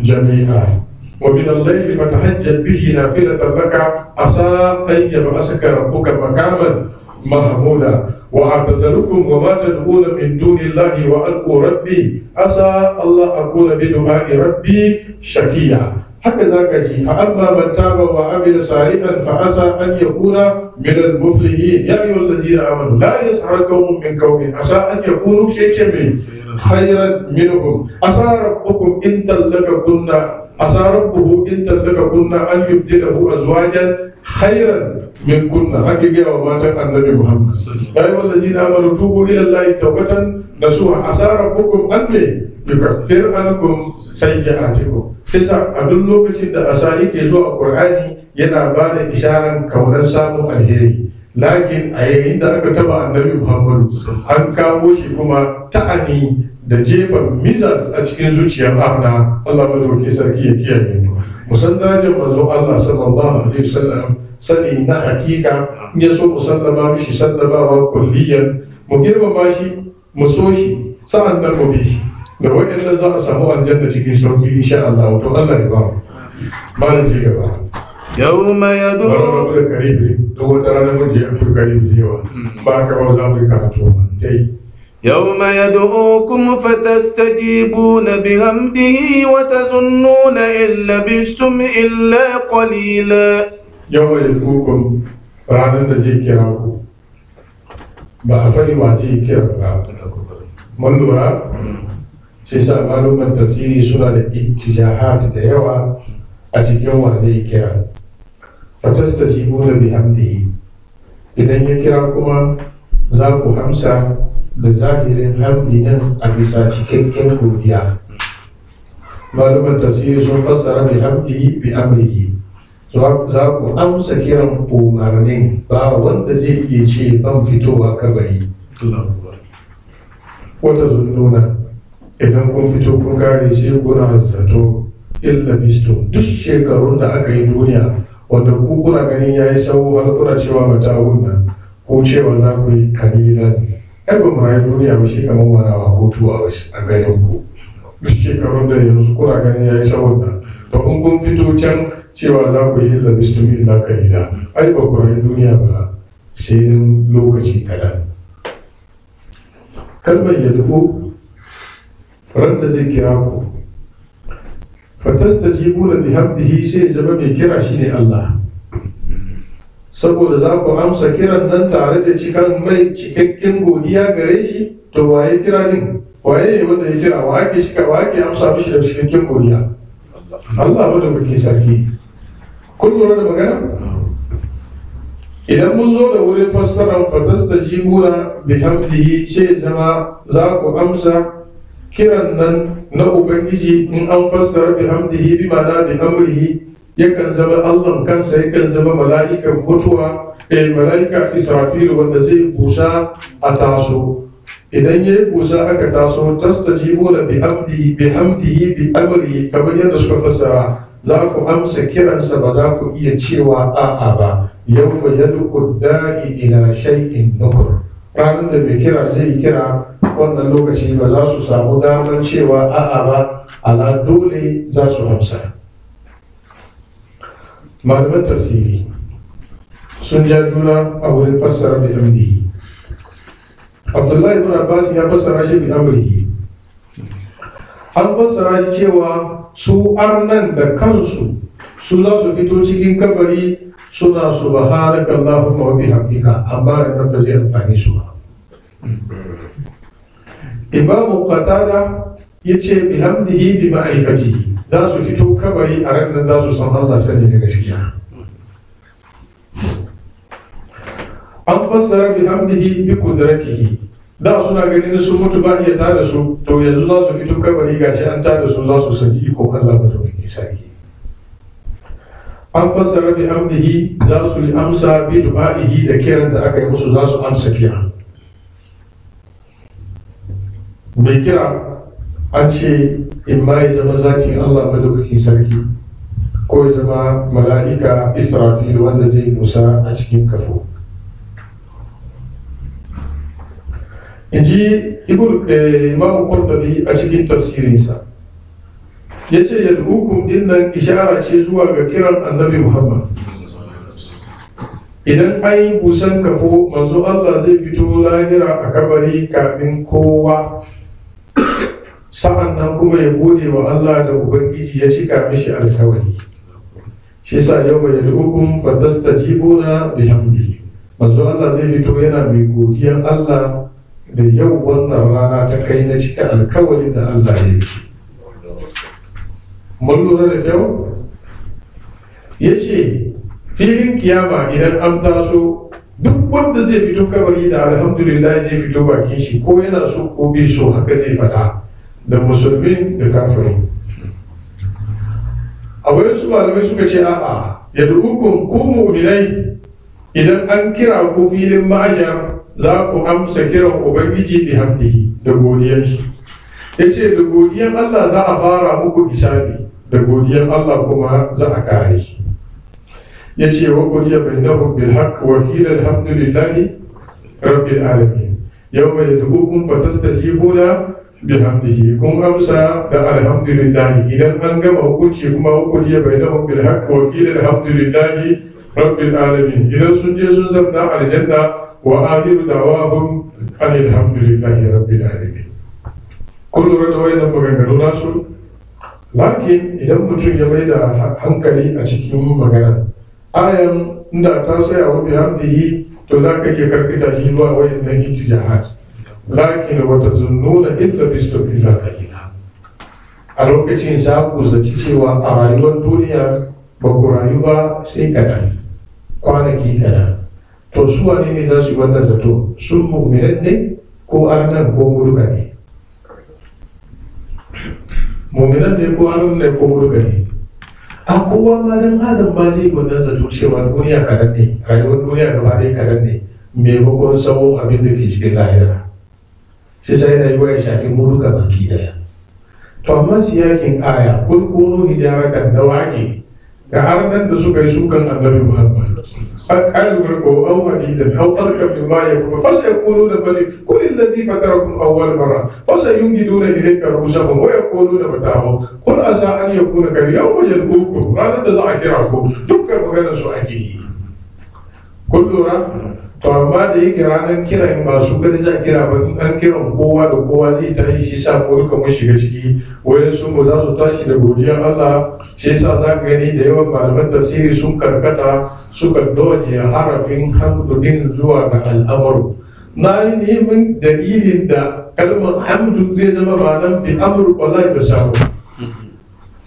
jami'a wa min al-layli fatahajjad bihi nafilatan laka asa an yab'asaka rabbuka maqaman mahmuda وأعتزلكم وما تدعون من دون الله وألقوا ربي عسى الله أكون بدعاء ربي شقيا هكذا كجي فأما من تاب وعمل صالحا فعسى أن يكون من المفلحين يا أيها الذين آمنوا لا يسخر قوم من قوم عسى أن يكونوا شيئا خيرا منهم عسى ربكم إن طلقكن عسى ربه إن طلقكن أن يبدله أزواجا خيرا من كنا حقيقة وما كان النبي محمد يا أيها الذين آمنوا توبوا إلى الله توبة نصوحا عسى ربكم أن يكفر عنكم سيئاتكم sai a duk lokacin da asa yake zuwa a Qur'ani yana ba da isharar kaunar samun alheri lakin a yayin da aka taba annabi Muhammadu an kawo shi kuma ta'ani da jefa mizas a cikin zuciyar arna. Allah madauki sarki ya kiyaye mu musan darajar manzo Allah sallallahu alaihi wasallam sani na hakika ya so mu sallama mishi sallamawa kulliyan mu girmama shi mu so shi sa'an nan mu bi shi da waɗannan za a samu aljanna cikin sauki insha Allah to Allah ya ba mu malam ji gaba yawma yadu da karibi to wata rana mun je akwai karibi da yawa ba ka ba za mu yi karatu ba dai يوم يدعوكم فتستجيبون بحمده وتظنون إن لبثتم إلا قليلا يوم يدعوكم ranar da zai kira ku ba a fari wa zai kira ba mun lura sai sa maluman tafsiri suna da ittijahat da yawa a cikin wa zai kira fatastajibuna bihamdihi idan ya kira kuma za ku hamsa da zahirin hamdi nan a bisa cikakken godiya. Maluman tafsiri sun fassara bihamdihi bi amrihi za ku amsa kiran umarnin ba wanda zai iya ce ban fitowa kabari. Wata zunnuna idan kun fito kun kare sai kuna zato illa bisto duk shekarun da aka yi duniya wanda ku kuna ganin yayi tsawo har kuna cewa mata'un nan ko cewa za ku yi kalilan ai ba mu rayu duniya ba shi kamar wani wa hutu a ganin ku duk shekarun da yanzu kuna ganin yayi tsawon nan to in kun fito can cewa za ku yi illa bisto illa kalila ai ba ku rayu duniya ba sai dan lokaci kaɗan. Kalmar yad'u ran da zai kira ku fatastajibuna bihamdihi sai zama mai kira shine Allah saboda za ku amsa kiran nan tare da cikan mai cikakken godiya gare shi to waye kira din waye wanda ya kira wa ake shika wa ake amsa mishi da cikakken godiya Allah wanda muke sarki kun lura da magana idan mun zo da wurin fassarar fatastajibuna bihamdihi sai zama za ku amsa kiran nan na Ubangiji in an fassara bi hamdihi bi ma'ana bi amrihi yakan zama Allah kansa yakan zama mala'ikan mutuwa mala'ika Israfil wanda zai busa a taso idan yayi busa aka taso tastajibuna bi hamdihi bi amrihi kamar yadda suka fassara za ku amsa kiransa ba za ku iya cewa a'a ba yawma yad'u da'i ila shay'in nukur ranar da mai kira zai kira wannan lokaci ba za su samu damar cewa a'a ba ala dole za su amsa. Malaman tafsiri sun ja juna a wurin fassara bi amrihi. Abdullahi ibn Abbas ya fassara shi bi amrihi. An fassara shi cewa su arnan da kansu su za su fito cikin kabari suna subhanaka Allahumma wa bihamdika amma ran ba zai amfani su ba. Imamu Qatada yace bihamdihi bi ma'rifatihi za su fito kabari a ran za su san Allah sani da gaskiya. An fassara bihamdihi bi qudratihi da suna ganin su mutu ba iya tada su to yanzu za su fito kabari gashi an tada su za su sani iko Allah madaukaki sarki. An fassara bihamdihi za su yi amsa bi du'a'ihi da kiran da aka yi musu za su amsa kira. Mai kira an ce in ma ya zama zatin Allah madaukaki sarki ko ya zama mala'ika Israfil wanda zai musa a cikin kafo in ji imam Qurtubi a cikin tafsirinsa ya ce yad'ukum din nan ishara ce zuwa ga kiran annabi Muhammad. Idan an yi busan kafo manzo Allah zai fito lahira a kabari kafin kowa, sa'an nan kuma ya gode wa Allah da Ubangiji ya cika mishi alkawari. Shi sa yau mai yad'ukum fatastajibuna bihamdihi, manzo Allah zai fito yana mai godiyan Allah da yau wannan rana ta kai na cika alkawarin da Allah ya yi. Mun lura da kyau? Ya ce filin kiyama idan an taso duk wanda zai fito kabari da alhamdulillah zai fito bakin shi, ko yana so ko bai so haka zai faɗa, da musulmin da kafirin. A wayansu malamai suka ce a'a, yad'ukum ku mu'minai idan an kira ku filin ma'ajar za ku amsa kiran Ubangiji bihamdihi da godiyar shi. Ya ce da godiyar Allah za a fara muku hisabi, da godiyar Allah kuma za a kare shi. Ya ce wa qudiya bainahum bil haqq wa qila alhamdulillahi rabbil alamin. Yawma yad'ukum fatastajibuna bihamdihi, kun amsa da alhamdulillahi. Idan an gama hukunci kuma wa qudiya bainahum bil haqq wa qila alhamdulillahi rabbil alamin. Idan sun je sun zamna aljanna wa akhiru dawahum alhamdulillahi rabbil alamin. Kun lura da wayannan maganganu nasu? Lakin idan mutum ya mai da hankali a cikin magana, ayan inda ta saya wa bihamdihi, to za ka iya karkata shi zuwa wayannan ittijahat. Lakin wata zunnuna illa bistum illa qalila. A lokacin sa ku zaci cewa a rayuwar duniya ba ku rayu ba sai kaɗan, kwanaki kaɗan. To su wane ne za su yi wannan zato? Sun mu'minan ne ko arnan ko muluka ne? Mu'minan ne ko arnan ne ko muluka ne? A kowa ma dan adam ma zai wannan zato cewa duniya kaɗan ne, rayuwar duniya gaba ɗaya kaɗan ne, maimakon sabon abin da ke cikin lahira. Shi sai yana yi wa ya shafi muluka baki ɗaya. To amma siyakin aya kun kono hijarakan da wake ga arnan da suka yi sukan annabi Muhammad. قالوا اركبوا أو حديدا أو خلقا مما يكون فسيقولون بل قل الذي فطركم أول مرة فسينجدون إليك رؤوسهم ويقولون متاه قل عسى أن يكون كاليوم يدعوكم ranar da za a kira ku dukkan maganar su ake yi. Kun lura? To amma da yake ranar kiran ba su gani za kira ba, in an kiran kowa da kowa zai tashi, shi sa mu duka mun shiga ciki, wayansu mu za su tashi da godiyar Allah. Shi yasa za ka gani da yawan malaman tafsiri sun karkata suka doje harafin hamdu din zuwa ga al'amuru. Na yi neman dalilin da kalmar hamdu zai zama ma'anar bi amru wallahi ba samu.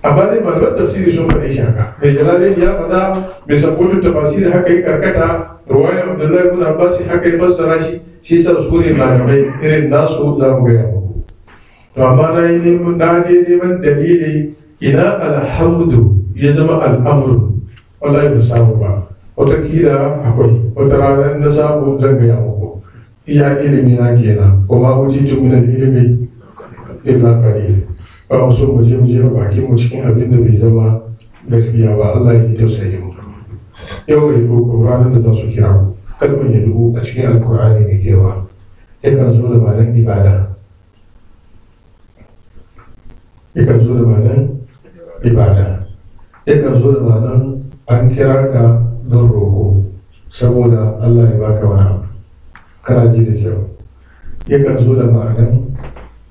Amma dai malaman tafsiri sun faɗi shi haka. Mai jalalai ya faɗa, mai sabbin tafasiri haka yi karkata, ruwayar Abdullahi ibn Abbas haka yi fassara shi, shi sa su ne malamai irin nasu za mu gaya muku. To amma na je neman dalili ina alhamdu ya zama al'amuru, wallahi ba samu ba. Wataƙila akwai, wata rana na samu zan gaya muku. Iya ilimi na kenan, kuma utitu min al-ilmi illa qalil. Ba mu so mu je bakin mu cikin abin da bai zama gaskiya ba. Allah ya tausaye mu. Yau da ko ranar da za su kira ku, kalmar yadu a cikin alkur'ani mai girma yakan zo da ma'anar ibada. Yakan zo da ma'anar ibada, yakan zo da ma'anar an kira ka don roƙo saboda Allah ya baka wani abu, kana ji da kyau. Yakan zo da ma'anar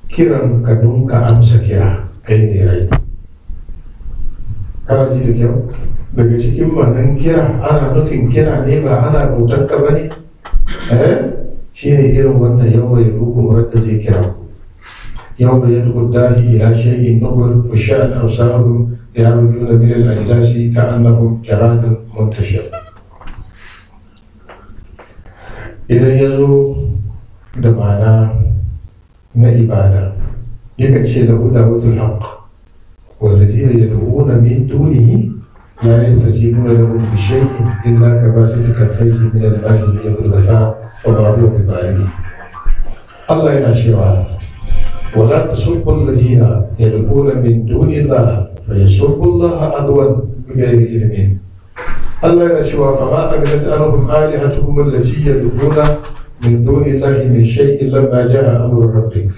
kiran ka don ka amsa kira, kai ne rai, kana ji da kyau. Daga cikin ma'anar kira ana nufin kira ne, ba ana bautar ka ba ne? Shi ne irin wannan yau mai hukumar da zai kira ku. يوم يدعو الداعي إلى شيء نكر وشأن أبصارهم يعرجون من الأجداث كأنهم جراد منتشر. Idan ya zo da ma'ana na ibada, yakan ce da da'watul haqq wallazina yad'una min dunihi la yastajibuna lahum bi shay'in illa kabasiti kaffayhi min al-ma'i liyabluga fa ma huwa bibalighi. Allah yana cewa ولا تسبوا الذين يدعون من دون الله فيسبوا الله عدوا بغير علم. الله يشوى فما أغنت عنهم آلهتهم التي يدعون min dunillahi min shay'in lamma ja'a amru rabbik.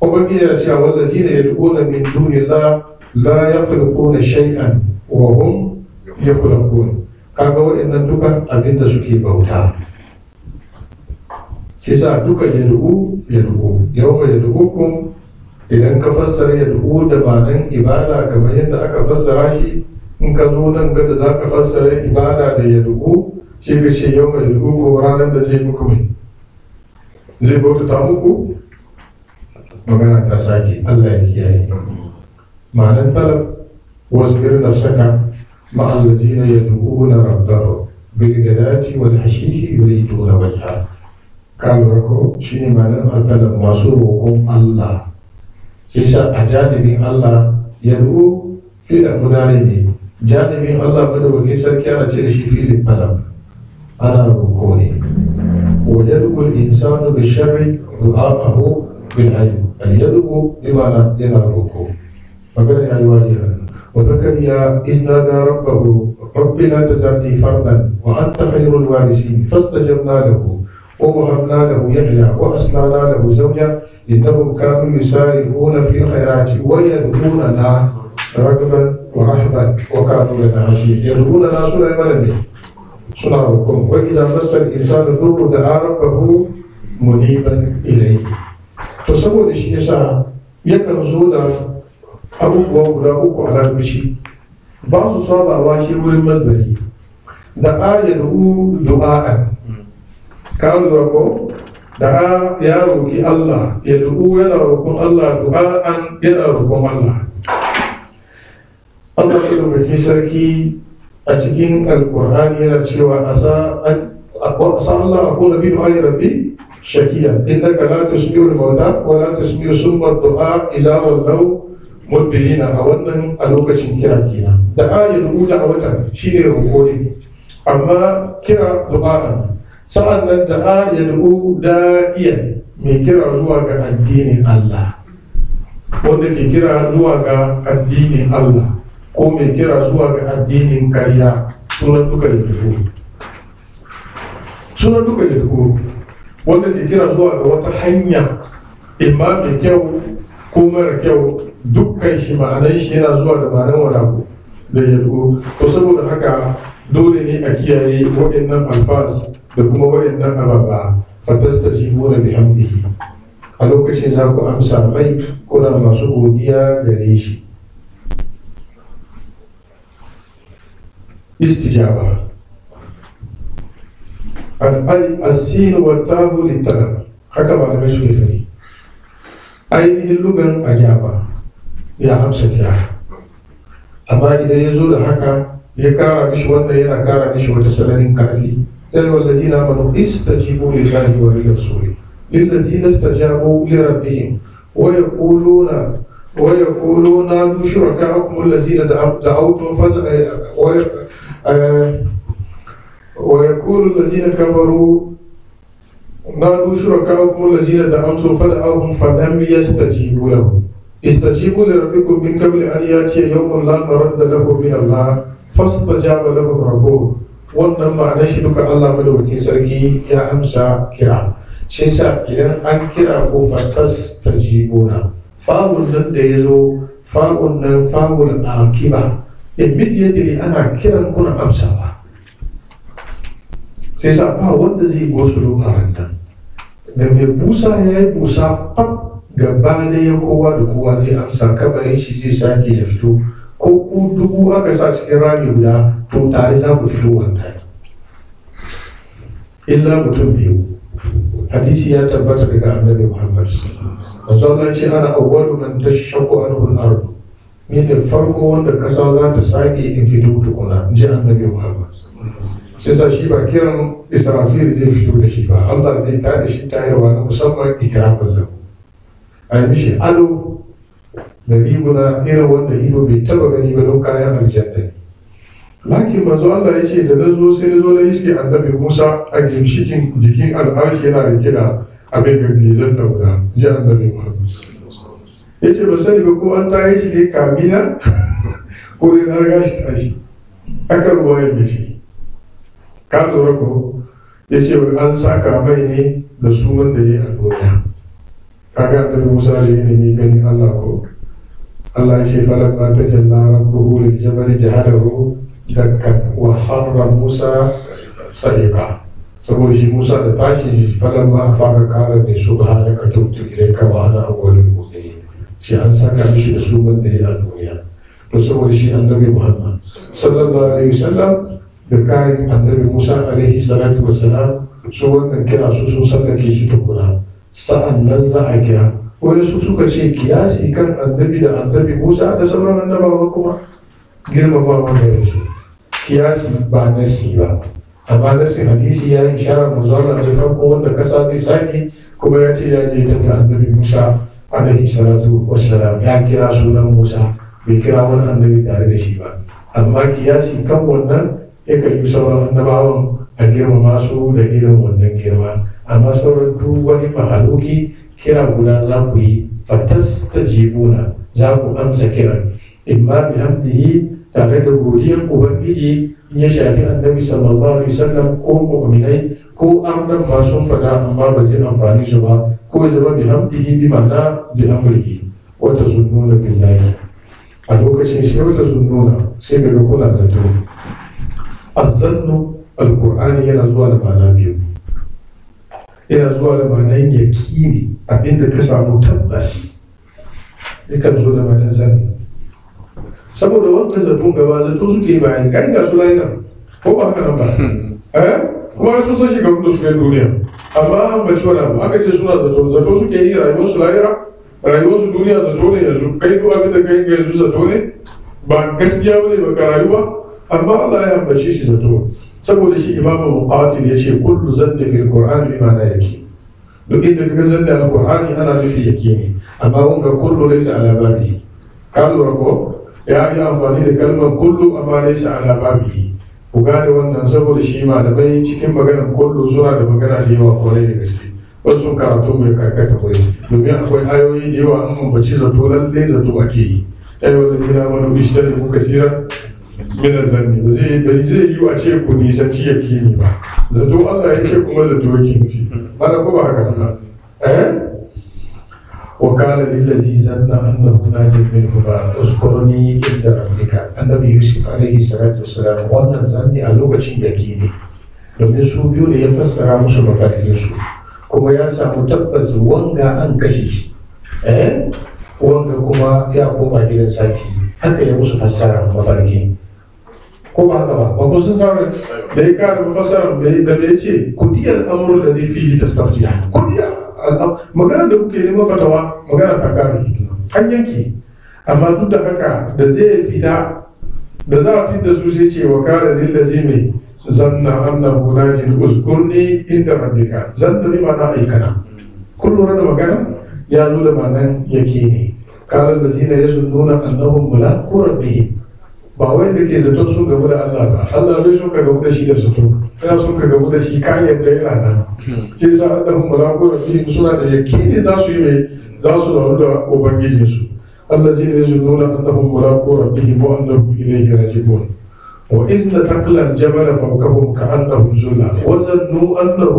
Ubangiji ya ce wallazina yad'una min dunillahi la yakhluquna shay'an wa hum yakhluqun. Kaga waɗannan duka abinda suke bauta. Kisa duka yad'u yawma yad'ukum, idan ka fassara yad'u da ma'anar ibada kamar yadda aka fassara shi, in ka zo nan ga da za ka fassara ibada da yad'u shi ka ce yawma yad'ukum ranar da zai muku mai zai bautata muku. Magana ta sake, Allah ya kiyaye. Ma'anar talab wasbir nafsaka ma'a allazina yad'una rabbahum bil ghadati wal hashishi yuriduna wajha. Ka lura ko shine ma'anar talab, masu roƙon Allah. Shi yasa a janibin Allah yad'u fi al-mudari ne, janibin Allah madawaki sarki ana ce da shi filin talab, ana roƙo ne. Wa yad'u al-insanu bi sharri du'a'ahu bil hayy. Al-yad'u bi ma'ana yana roƙo. Magana ya yi wajira. Wa zakariya iz nada rabbahu rabbi la tazarni fardan wa anta khayrul warisin fastajabna lahu wa wahabna lahu yahya wa aslana lahu zawja innahum kanu yusari'una fil khayrati wa yad'unana ragban wa rahban wa kanu lana hashiyin. Yad'unana suna roƙon. Wa idza massa al-insanu durrun da'a rabbahu muniban ilayhi. To saboda shi yasa yakan zo da abubuwa guda uku a larabci, ba su sabawa shi wurin masdari. Da yad'u du'a'an, ka lura ko da ya roki Allah, yad'u yana roƙon Allah, du'a'an yana roƙon Allah. Allah ya roƙi sarki a cikin alƙur'ani yana cewa asa Allah akuna bi du'a'i rabbi shakiya innaka la tusmi'ul mauta wa la tusmi'u summa du'a idza wallaw mudbirina. A wannan a lokacin kira kenan. Da ayar rubuta a watan shine roƙo ne, amma kira du'a. Sa'an nan da ayar da'iyan mai kira zuwa ga addinin Allah, wanda ke kira zuwa ga addinin Allah ko mai kira zuwa ga addinin karya, sunan duka yad'u. Wanda ke kira zuwa ga wata hanya imma mai kyau ko mara kyau, dukkan shi ma'anar shi yana zuwa da ma'anar wani abu da yad'u. To saboda haka dole ne a kiyaye waɗannan alfaz da kuma waɗannan ababa. Fatastajibuna bihamdihi, a lokacin za ku amsa mai kuna masu godiya gare shi. Istijaba al-sin wa tabu litalab, haka malamai su ne. Ainihin lugan ajaba ya amsa kira, amma idan ya zo da haka ya kara mishi wannan yana kara mishi wata sananin karfi. sai wallazina amanu istajibu lillahi wa lirrasuli lillazina istajabu li rabbihim wa yaquluna shurakaakum allazina da'awtum ويقول الذين كفروا نادوا شركاءكم الذين دعمتم فدعوهم فلم يستجيبوا لهم استجيبوا لربكم من قبل أن يأتي يوم لا مرد له من الله فاستجاب لهم ربهم. wannan ma'anar shi duka Allah madaukakin sarki ya amsa kira. Shi yasa idan an kira ko fatastajibuna, fa'un nan da yazo fa'un nan fa'ul akiba, immediately ana kiran kuna amsawa. Sai sa ba wanda zai gosu lokacin nan da mai busa ya yi busa fab gaba da ya kowa da kowa zai amsa, kabarin shi zai sake ya fito, ko ku dubu aka sa cikin rami guda to tare za ku fito wanda illa mutum biyu. Hadisi ya tabbata daga annabi Muhammad manzo Allah ce ana awwalu man tashaqqu anhu al-ard, ni ne farko wanda kasa za ta sake in fito tukuna, ji annabi Muhammad. Sai sa shi ba kiran Israfil zai fito da shi ba, Allah zai tada shi tayarwa na musamman ikramin lahu, a yi mishi ado da riguna irin wanda ido bai taba gani ba don kayan aljanna. Lakin manzo Allah ya ce da na zo sai na zo na iske annabi Musa a gimshikin jikin al'arshi yana da kira abin gangizar taura, ji annabi Muhammad. Ya ce ba sani ba ko an tayi shi ne kamila ko dai na riga shi tashi, aka ruwa ya shi. Ka lura ko ya ce an saka mai ne da sunan da ya yi a duniya. Kaga annabi Musa da ya nemi ganin Allah ko Allah ya ce falamma tajalla rabbuhu lil jabali jahalahu dakkan wa harra Musa sa'iqa. Saboda shi Musa da tashi shi falamma fara kara ne subhanaka tubtu ilayka wa ana awwalul mu'minin. Shi an saka mishi da sunan da ya yi a duniya. To saboda shi annabi Muhammad sallallahu alaihi wasallam da kayan annabi Musa alaihi salatu wassalam su wannan kira su sun sallake shi tukuna sa'an nan za a kira wani su suka ce kiyasi kan annabi da annabi Musa da sauran annabawa kuma girmamawa da su kiyasi ba nasi ba amma nasi hadisi ya yi ishara manzo Allah da farko wanda kasa zai sake kuma ya ce ya je ta da annabi Musa alaihi salatu wassalam ya kira sunan Musa bai kira wani annabi tare da shi ba amma kiyasi kan wannan yakan yi sauran annabawan a girmama su da irin wannan girma amma sauran duk wani mahaluki kira guda za ku yi fatastajibuna za ku amsa kiran imma bi hamdihi tare da godiyar ubangiji in ya shafi annabi sallallahu alaihi wasallam ko mu'minai ko amnan ma sun fada amma ba zai amfani su ba ko ya zama bi hamdihi bi ma'ana bi amrihi wa tazunnuna billahi a lokacin sai wata zunnuna sai daga kuna zato azzannu alqur'ani yana zuwa da ma'ana biyu yana zuwa da ma'anar yakini abinda ka samu tabbas yakan zo da ma'anar zanni saboda wanka zaton gaba zato suke bayan kai ga su lahira ko ba haka nan ba kuma sun san shekarun da suka yi duniya amma an baci wani abu aka ce suna zato suke yi rayuwar su lahira rayuwar su duniya zato ne yanzu kai ko abin da kai ga yanzu zato ne ba gaskiya bane ba ka rayuwa amma Allah ya ambace shi zato saboda shi imamu muqatil ya ce kullu zanni fil qur'ani bima la yake duk inda kaga zanni al qur'ani ana nufi yake ne amma wanga kullu laysa ala babihi ka lura ko ya yi amfani da kalmar kullu amma laysa ala babihi ku gane wannan saboda shi malamai cikin maganar kullu suna da magana da yawa kwarai da gaske wasu sun karatu mai karkata kwarai domin akwai ayoyi da yawa an ambaci zato lalle zato ake yi ayyuhal ladina amanu ishtanibu kaseeran min zanni ba zai yi a ce ku nisanci yakini ba zato Allah ya ce kuma zato yake nufi ana ko ba haka nan wa qala lil ladzi zanna annahu najin minhu ba uzkurni inda rabbika annabi Yusuf alaihi salatu wassalam wannan zanni a lokacin yakini domin su biyu ne ya fassara musu mafarkin su kuma ya samu tabbas wanga an kashe shi wanga kuma ya koma gidan sarki haka ya musu fassara mafarki ko ba haka ba ba ku sun fara da ya kara fassara da ya ce kudiyar amuru da zai fi ta staftiya kudiya magana da kuke neman fatawa magana ta kare an yanke amma duk da haka da zai fita da za a fita su sai ce wa kare lillazi mai zanna annahu najin uzkurni inda rabbika zanna bi ma'ana aikana kun lura da magana ya nuna ma'anan yake ne kala lazina yazunnuna annahum mulaqu rabbihim ba wai da ke zaton sun gamu da Allah ba Allah bai so ka gamu da shi da zato yana so ka gamu da shi ka yadda yana nan sai sa annahum mulaqu rabbihim suna da yakini za su yi mai za su zaru da ubangijinsu allazina yazunnuna annahum mulaqu rabbihim wa annahum ilayhi raji'un وإذ نتقل الجبل فوقهم كأنه ظلة وظنوا أنه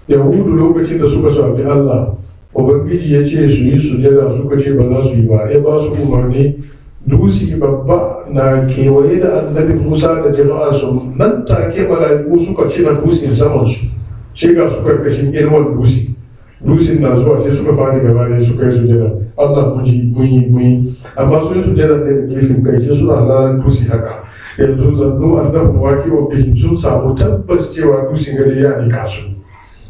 يهود lokacin da suka sabi Allah ubangiji ya ce su yi sujada suka ce ba za su yi ba ya ba su umarni dusi babba na kewaye da annabi Musa da jama'ar su nan take mala'iku suka cina dusin saman su sai ga su karkashin irwan dusin na zuwa sai suka fadi gaba ne suka yi sujada Allah mun yi amma sun sujada ne da gefen kai sai suna lalan dusi haka yanzu zannu annahu waqi'un bihim sun samu tabbas cewa dusin gari ya nika su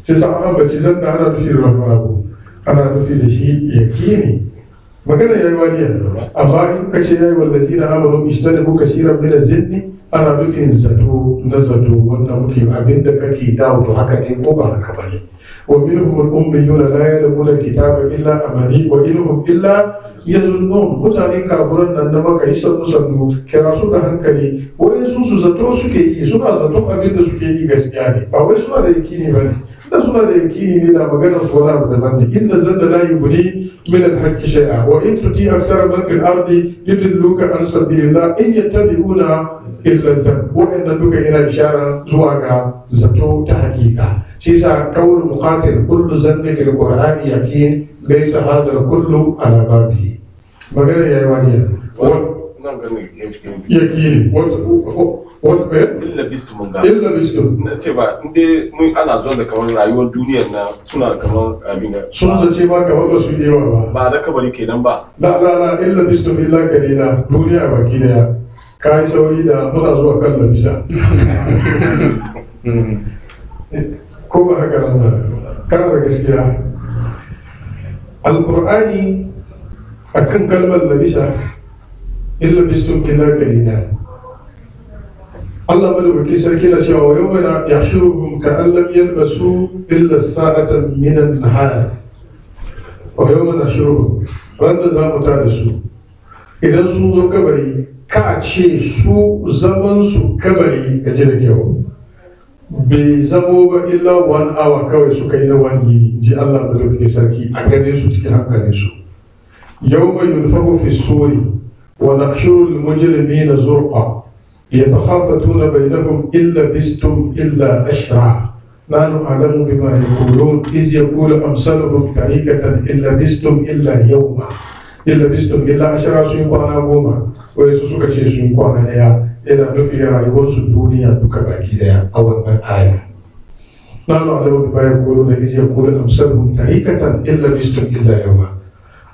sai sa an bace zanna ana nufi da rabu ana nufi da shi yakini magana yayi wani amma in kace yayi wallazina amanu ishtanibu kaseeran min az-zinni ana nufin zato na zato wanda muke abinda kake dawo to haka ne ko ba haka bane ومنهم الأميون لا يعلمون الكتاب إلا أماني وإنهم إلا يظنون mutane kafiran nan na maka isan musannu kira su da hankali wai su zato suke yi suna zaton abin da suke yi gaskiya ne ba wai suna da yakini bane da suna da yakini ne da maganar su wani abu daban ne inna zanna la yubni min al-haqqi shay'a wa in tuti aksara man fil ardi yudilluka an sabilillah in yattabi'una illa zan wa'annan duka yana ishara zuwa ga zato ta hakika shi yasa qawl muqatil kullu zanni fil qur'ani yaqin laysa hadha kullu ala babihi magana yayi wani nan ganin yakini what illa bistu mun ga illa bistu na ce ba inda mun ana zuwa da kamar rayuwar duniyar na suna kamar abin da sun zace ma kamar ba su yi yawa ba ba da kabari kenan ba la illa bistu illa kalila duniya baki daya ka yi sauri da muna zuwa kan labisa ko ba haka nan ba kana da gaskiya alqur'ani akan kalmar labisa illa bistu illa kalila Allah madaukaki sarki na cewa yau mana ya shuruhum ka an lam yalbasu illa sa'atan min an-nahar wa yau mana shuruhum randa za mu tada su idan sun zo kabari ka ce su zaman su kabari ka ji da kyau bai zamo ba illa 1 hour kawai suka yi na wani yini ji Allah madaukaki sarki a gane su cikin hankalin su yau mai yunfahu fi suri wa nahshuru al-mujrimina zurqa يتخافتون بينهم إن لبستم إلا أشرا نحن أعلم بما يقولون إذ يقول أمثالهم طريقة إن لبستم إلا يوما إن لبستم إلا أشرا سيقوانا قوما ويسوسوك شيء سيقوانا ليا إلا نفي رأيون الدنيا دكباكي ليا أو الآية نحن أعلم بما يقولون إذ يقول أمثالهم طريقة إن لبستم إلا يوما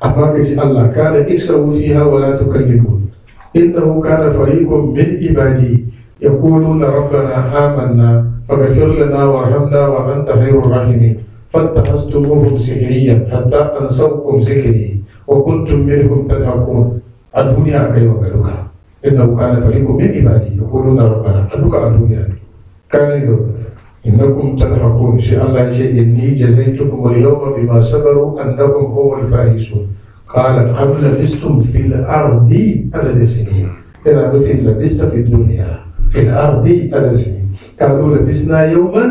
أما كجي الله كان اكسروا فيها ولا تكلمون إنه كان فريق من عبادي يقولون ربنا آمنا فاغفر لنا وارحمنا وأنت خير الراحمين فاتخذتموهم سخريا حتى أنسوكم ذكري وكنتم منهم تضحكون الدنيا كيف غيرك إنه كان فريق من عبادي يقولون ربنا أدوك الدنيا كان يقول إنكم تضحكون شيء الله شيء إني جزيتكم اليوم بما صبروا أنكم هم الفائزون قال قبل لبستم في الأرض عدد سنين إلى مثل لبست في الدنيا في الأرض عدد سنين قالوا لبسنا يوما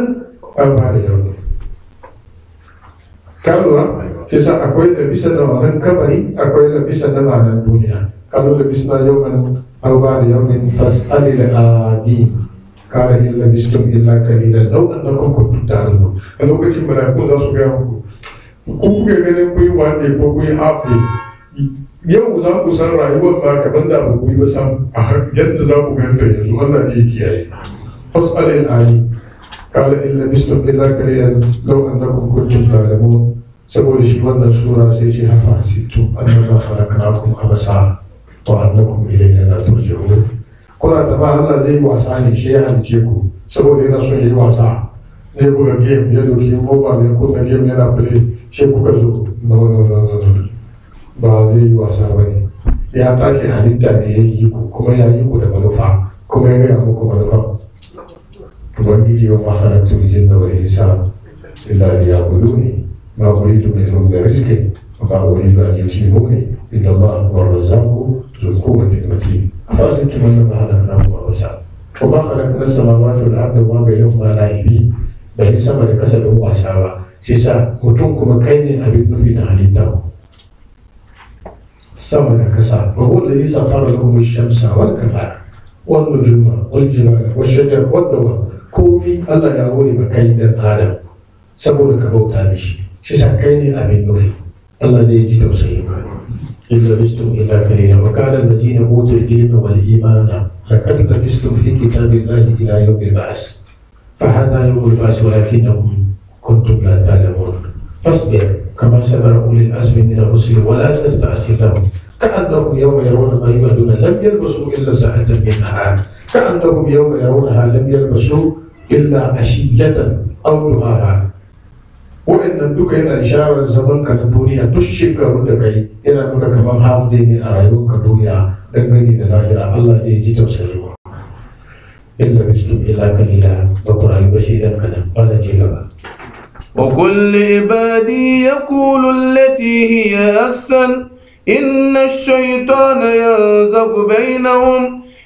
أو بعد يوم قالوا تسعة أكوي لبسنا معنا كبري أكوي لبسنا معنا الدنيا قالوا لبسنا يوما أو بعد يوم فاسأل الآدين قال إن لبستم إلا قليلا لو أنكم كنتم تعلمون قالوا كيف ملاكون لا سبحانه ku kuke ganin ku yi one day ko ku yi half day yau za ku san rayuwar ba kaman da ba ku yi ba sam a yadda za ku ganta yanzu Allah ne ya kiyaye fas'alil ali qala in labistum illa qalilan law annakum kuntum ta'lamun saboda shi wannan sura sai ce hafa situ annama khalaqnakum abasa wa annakum ilayna la turja'un kuna ta ba Allah zai wasa ne shi ya halice ku saboda yana son yi wasa zai buga game ya doki mobile ya kunna game yana play shi kuka zo no ba zai yi wasa ba ne ya tashi halitta ne ya yi ku kuma ya yi ku da manufa kuma ya gaya muku manufa ubangiji wa maharantu jinna wa isa illa liya'buduni ma uridu minhum min rizqin wa ma uridu an yutimuni inna allaha huwa ar-razzaqu dhul quwwati al-matin afasantum annama khalaqnakum abasa wa ma khalaqna as-samawati wal arda wa ma bainahuma la'ibin bai sama da kasa don wasa ba shi sa mutum kuma kai ne abin nufi na halitta sama da kasa ba wanda ya safara lakum shamsa wal qamara wan nujuma wal jibala wash shajar wad dawa komai Allah ya hore ba kai da adam saboda ka bauta mishi shi sa kai ne abin nufi Allah ne ya ji tausayi illa bistum illa qalila wa qala allazina utul ilma wal imana laqad labistum fi kitabillahi ila yawmil ba'th فهذا يوم البعث ولكنكم كنتم لا تعلمون فاصبر كما صبر اولي العزم من الرسل ولا تستعجل لهم كانهم يوم يرون ما يوعدون لم يلبسوا الا ساعه من نهار كانهم يوم يرونها لم يلبسوا الا عشيه او ضحاها وان دوك هنا اشاره زمن كان الدنيا تشكر دكاي الى نوكا كمان هاف دي a rayuwar duniya dangane da lahira Allah ne ya ji tausayin mu إلا بستم إلا قليلا وقرأ بشيرا كذا قال جيغبا وكل عبادي يقول التي هي أحسن إن الشيطان ينزغ بينهم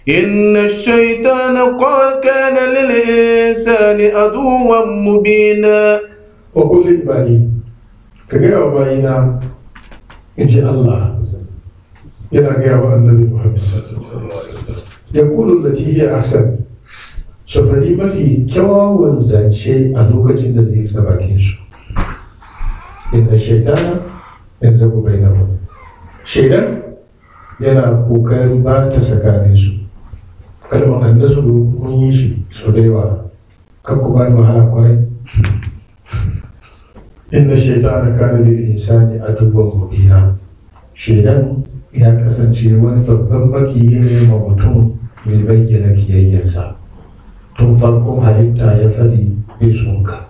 إن الشيطان قال كان للإنسان عدوا مبينا wa kulli ibadi ka gaya wa bayina in ji Allah yana gaya wa annabi Muhammad ya kulu lati hiya ahsan su fari mafi kyawawan zance a lokacin da zai fita bakin su inda shaitana ya zabu bai na shaitan yana kokarin ba ta tsakanin su kalmar annasu mun yi shi sau da yawa kan ku bani wahala kwarai inda shaitana kana lil insani aduwwan mubina shaitan ya kasance wani babban makiyi ne ma mutum mai bayyana kiyayyensa tun farkon halitta ya fari bai sunka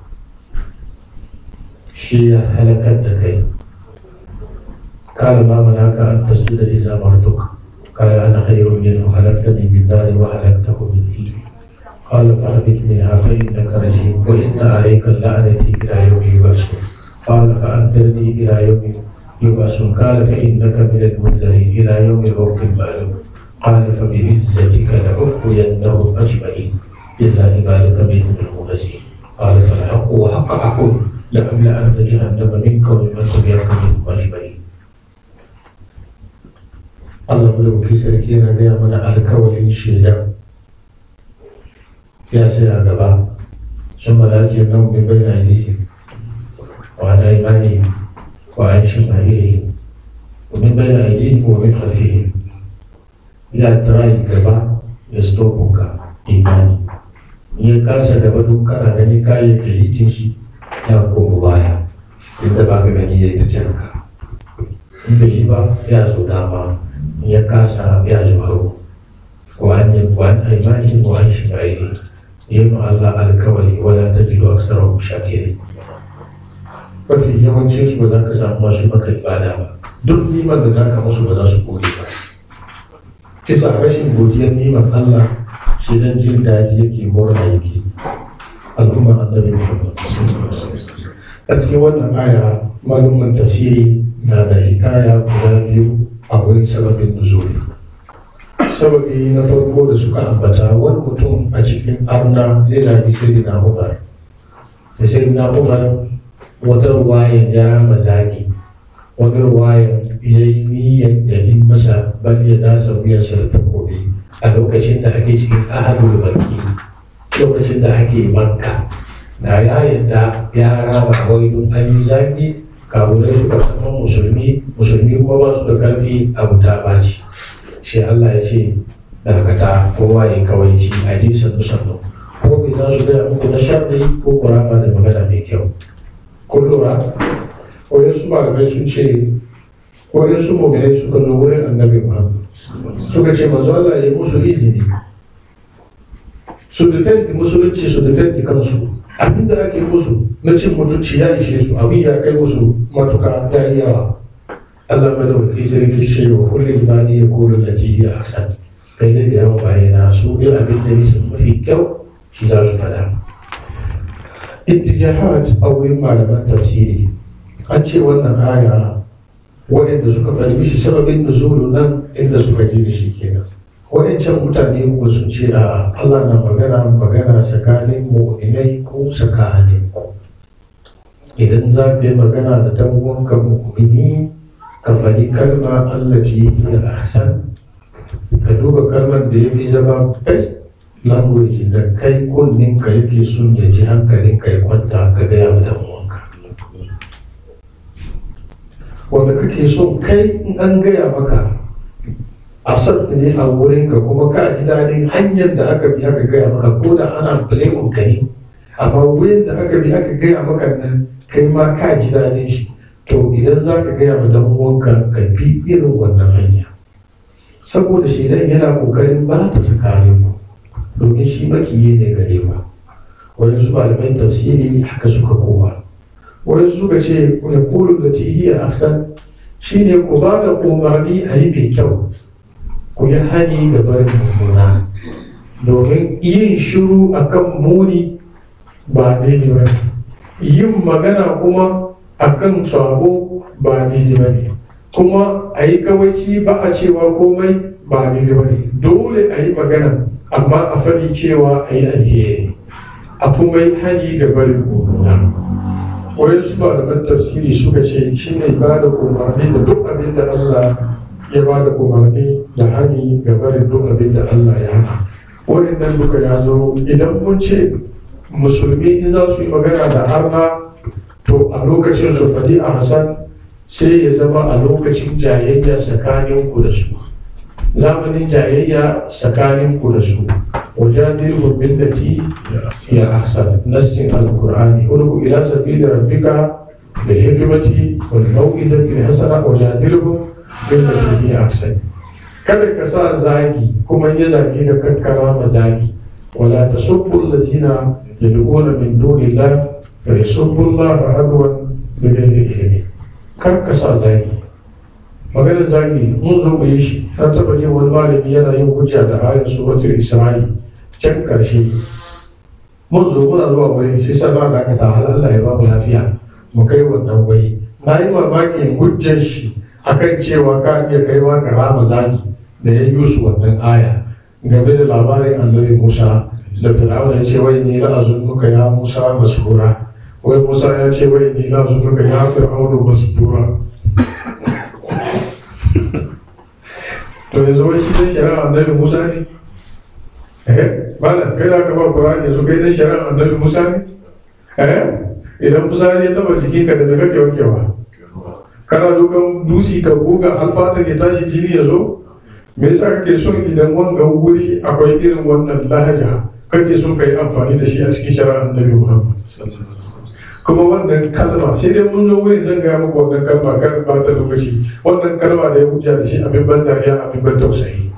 shi ya halakar da kai kala ma manaka an tasjuda idza martuk kala ana khayrun minhu halaktani min nari wa halaktahu min tin qala fahbit minha fa innaka rajim wa inna alayka la'nati ila yawmi yub'athun qala fa anzirni ila yawmi يبعثون قال فإنك من المنذرين إلى يوم الوقت المعلوم قال فبعزتك لأغوينهم أجمعين إلا عبادك منهم المخلصين قال فالحق وحق أقول لأملأن جهنم منك وممن تبعك منهم أجمعين الله بلو كسر كينا دي من الكولين شيدا يا سيدنا غبا ثم لا تجنهم من بين أيديهم وعن أيمانهم وعن شمائلهم ومن بين أيديهم ومن خلفهم ya try gaba ya stopin ka imani ya kasa gaba don kana gani kayan ka hitin shi ya koma baya inda ba ka gani ya yi ta canka in bai yi ba ya zo dama ya kasa ya zo hagu wa'an aimani wa'an shima'ili yi ma Allah alkawari wala ta jido aksarar shakiri mafi yawancin su ba za ka samu masu maka ibada ba duk niman da za ka musu ba za su gode ba kisa rashin godiyar niman Allah shi dan jin daɗi yake murna yake al'umma annabi Muhammad a cikin wannan aya malumman tafsiri na da hikaya guda biyu a wurin sababin nuzuli sababi na farko da suka ambata wani mutum a cikin arna yana bi sayyidina Umar da sayyidina Umar wata ruwayan ya mazaki wani ruwayan ya yi niyyar ya yi masa bal ya dasa wuyarsa da takobi a lokacin da ake cikin ahadul makki lokacin da ake makka da ya yadda ya rama wai don an yi zaki kawunai suka zama musulmi kuma ba su da karfi a wuta baci shi Allah ya ce dakata kowa ya kawaici a ji sannu ko bai za su gaya muku na sharri ko kurama da magana mai kyau kun lura wayansu malamai sun ce wayansu mu'minai suka zo wurin annabi Muhammad suka ce manzo Allah ya musu izini su defendi musulunci su defendi kansu abinda ake musu na cin mutunci ya ishe su abin ya kai musu matuka ya yi yawa Allah madawaki sarki ce wa kulli ibadi ya kulu lati hiya ahsan kai ne da yawa bayana su ne abin da bisa mafi kyau shi za su fada ittijahat a wurin malaman tafsiri an ce wannan aya waɗanda suka faɗi mishi sababin nuzulun nan inda suka ji da shi kenan waɗancan mutane kuma sun ce a Allah na magana tsakanin mu'minai ko tsakanin ku idan za ka yi magana da dan uwanka mu'mini ka faɗi kalma allati hiya ahsan ka duba kalmar da ya fi zama best language da kai kunninka yake son ya ji hankalinka ya kwanta ka gaya wa dan uwanka wanda kake so kai in an gaya maka asabta ne a wurinka kuma ka ji daɗin hanyar da aka bi aka gaya maka ko da ana blame ka ne amma wurin da aka bi aka gaya maka nan kai ma ka ji daɗin shi to idan za ka gaya ma dan uwanka ka bi irin wannan hanya saboda shi dan yana kokarin ba ta tsakanin ku domin shi makiyi ne gare ba wani su malaman tafsiri haka suka koma wani suka ce ya kulu da tihiya ahsan shine ku ba da umarni a yi mai kyau ku yi hani ga barin mummuna domin yin shiru akan muni ba daidai ba yin magana kuma akan sabo ba daidai ba ne kuma a yi kawaici ba a cewa komai ba daidai ba ne dole a yi magana amma a faɗi cewa a yi alheri a kuma yi hani ga barin mummuna wayansu malaman tafsiri suka ce shi ne ba da umarni da duk abin da Allah ya ba da umarni da hani ga barin duk abin da Allah ya hana. Wayannan duka ya zo idan mun ce musulmi in za su yi magana da arna to a lokacin su faɗi a Hassan sai ya zama a lokacin jayayya tsakanin ku da su, zamanin jayayya tsakanin ku da su. وجادلهم بالتي هي أحسن نص القرآن ادعو إلى سبيل ربك بالحكمة والموعظة الحسنة وجادلهم بالتي هي أحسن. kada ka sa zagi kuma ya zagi da kankara ma zagi wala tasubbu allazina yad'una min dunillah fa yasubbu Allah adwan bighairi ilmi. Kar ka sa zagi, maganar zagi mun zo mu yi shi. Na taba jin wani malami yana yin hujja da ayar suratul Isra'i can karshe. Mun zo muna zuwa wuri sai sama da aka ta Allah ya ba mu lafiya mu kai wannan wuri. Na yi mamakin hujjar shi akan cewa ka iya kai ma karama zagi da ya yi su wannan aya game da labarin annabi Musa da Fir'auna ya ce wai ni la azunnuka ya Musa masbura, wai Musa ya ce wai ni la azunnuka ya Fir'auna masbura. To yanzu wai shi dan shari'a annabi Musa ne? Malam kai da ka ba Qur'ani yanzu kai dan shari'a annabi Musa ne? Idan fusari ya taba jikinka da kake wankewa, kana dukan dusi ka goga alfata ya tashi jini ya zo? Me yasa kake son idan wanga wuri akwai irin wannan lahaja kake son kai amfani da shi a cikin shari'ar annabi Muhammad? Kuma wannan kalma sai dai mun zo wurin zan gaya muku wannan kalma kan ba ta lokaci. Wannan kalma da ya hujja da shi abin ban dariya abin ban tausayi.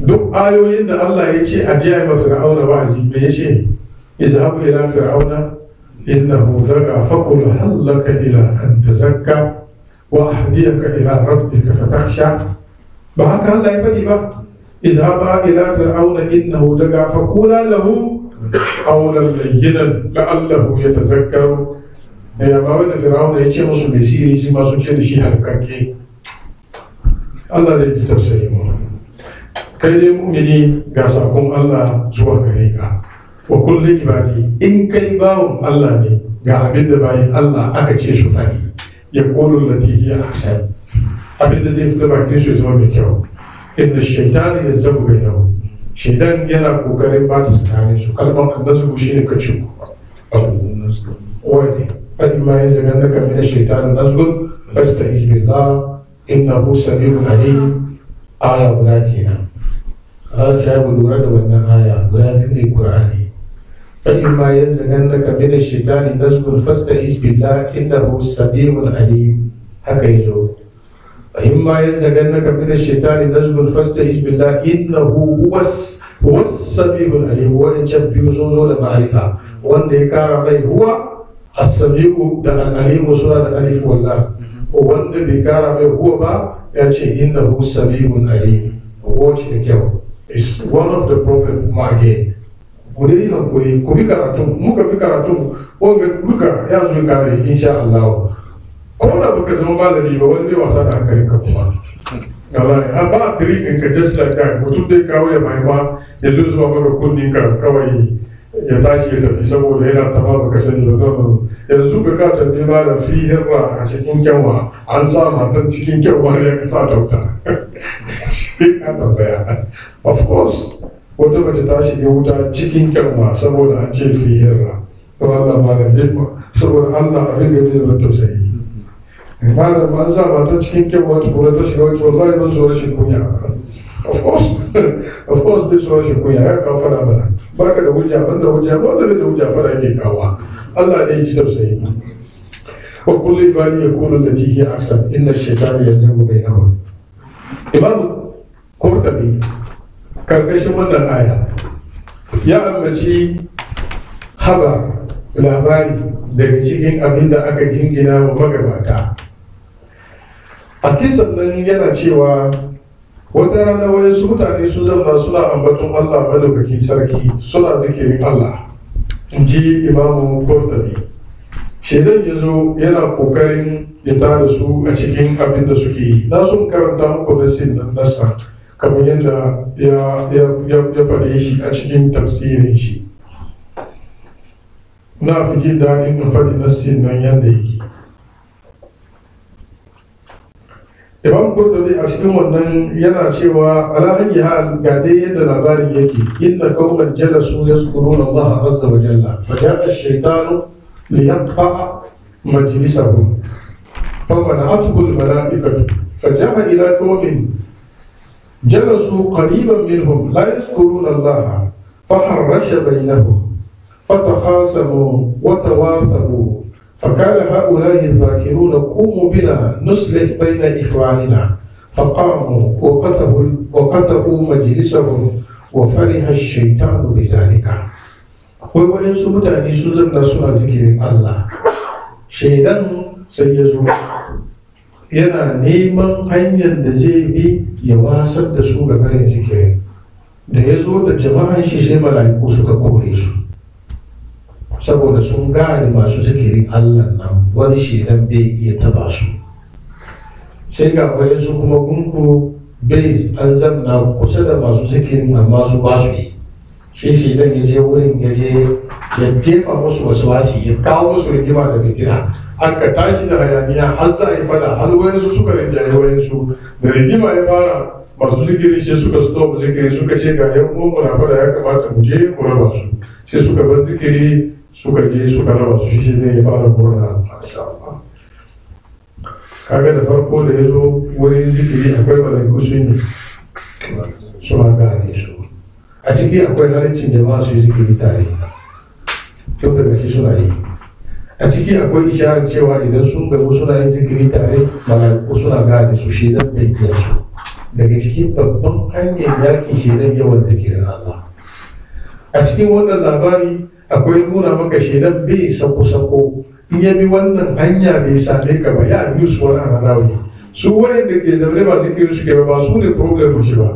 Duk ayoyin da Allah ya ce a jiya ma Fir'auna wa'azi me ya ce? Izhabu ila Fir'auna innahu daga faqul hal laka ila an tazakka wa ahdiyaka ila rabbika fatakhsha. Ba haka Allah ya faɗi ba? Izhaba ila Fir'auna innahu daga faqula lahu qawlan layyinan la'allahu yatazakkaru. Ya ba wanda Fir'auna ya ce musu mai siri shi ma sun ce da shi halkakke. Allah zai ji tausayi mu. Kai dai mu'mini ga sakon Allah zuwa gare ka. Wa kullu ibadi in kai bawon Allah ne ga abin da bayin Allah aka ce su faɗi. Ya qulu lati hiya ahsan. Abin da zai fita bakin su ya zama mai kyau. Inda shaitani yanzabu bainahu. Shaitan yana kokarin ba da tsakanin su. Kalmar annasu shine kace wani fadin ma yanzu nan daga mina shaitani nasbun fasta'iz billah innahu sami'un alim. Aya guda kenan. Har shabu lura da wannan aya guda biyu ne Qur'ani. Fadin ma yanzu nan daga mina shaitani nasbun fasta'iz billah innahu sami'un alim. Haka yazo. فإما ينزغنك من الشيطان نزغ فاستعذ بالله إنه هو السميع العليم. وإن شبه زوزو لمعرفة وأن يكار عليه هو السميع العليم سورة الألف واللام. وأن يكار عليه هو با يأتي إنه السميع العليم. Watch the girl. It's one of the problems again. Kuri hakuri ku bi karatu muka bi karatu wanga duka ya zo kare insha Allah. Ko da baka zama malami ba wani bai wasa da hankalin ka kuma. Wallahi a ba trick ka just like that mutum dai kawo ya mai ma ya zo zuwa maka kunnin ka kawai ya tashi ya tafi saboda yana tama baka sani ba don yanzu ka tambaye ma da fi hirra a cikin kyanwa an sa matan cikin kyanwa ya ka sa dauta. Shi ka tambaya. Of course wata mace ta shiga wuta cikin kyanwa saboda an ce fi hirra. To Allah malami saboda Allah abin da bai tausayi. Malam an sa mata cikin kyanwa tukuna ta shiga wata wallahi ban zo rashin kunya. Of course bai so rashin kunya ya kawo fada mana. Baka da hujja ban da hujja ba da hujja fada yake kawo. Allah ne ya ji tausayi. Wa kullu ibadi yaqulu allati hiya ahsan inna ash-shaytana yanzagu bainahum. Imam Qurtubi karkashin wannan aya ya ambaci habar labari daga cikin abin da aka jingina wa magabata. A kisan nan yana cewa wata rana wayansu mutane sun zama suna ambaton Allah madaukakin sarki suna zikirin Allah. In ji Imamu Qurtubi. Shaidan ya zo yana kokarin ya tada su a cikin abin da suke yi. Na sun karanta muku nasin nan nasa kamar yadda ya faɗe shi a cikin tafsirin shi. na fi jin daɗin in faɗi nassin nan yadda yake. Imam Qurtubi a cikin wannan yana cewa ala hayyi hal ga dai yadda labarin yake, inna qauman jalasu yazkuruna Allah azza wa jalla fa ja'a ash-shaytanu liyaqta'a majlisahum famana'atuhu al-mala'ikatu faja'a ila qaumin jalasu qariban minhum la yazkuruna Allah faharrasha bainahum fatakhasamu wa tawathabu فقال هؤلاء الذاكرون قوموا بنا نصلح بين إخواننا فقاموا وقطعوا مجلسهم وفرح الشيطان بذلك. وين سمتاني سوزن سنة ذكر الله شيطان سيزو yana neman hanyar da zai bi ya wasar da su ga garin zikirin da ya zo da jama'an shi sai mala'iku suka kore su saboda sun gane masu zikirin Allah nan wani shedan bai iya taba su. Sai ga wayansu kuma gungu bai an zanna kusa da masu zikirin amma su ba su yi, shi shedan ya je wurin ya jefa musu wasu wasi ya kawo musu rigima da fitina, aka tashi da hayaniya har za a yi fada har wayansu suka rinjaye wayansu da rigima ya fara. Masu zikiri sai suka stop zikiri suka ce ga yan uwan na fada ya kamata mu je mu raba su, sai suka bar zikiri suka je suka raba su, shi ne ya fara murna. Masha Allah, kaga da farko da ya zo wurin zikiri akwai malaiku sun yi suna gane su, a ciki akwai halaccin jama'a su yi zikiri tare tun daga shi suna yi, a ciki akwai isharar cewa idan sun gabu suna yin zikiri tare malaiku suna gane su, shi dan bai iya su. Daga cikin babban hanyar yaƙi shedan yawan zikirin Allah. A cikin wannan labari akwai nuna maka shedan bai sako-sako, in ya bi wannan hanya bai same ka ba ya biyu su wani ananawi. Su wayanda ke zaune ba zikirin suke ba su ne problem shi ba,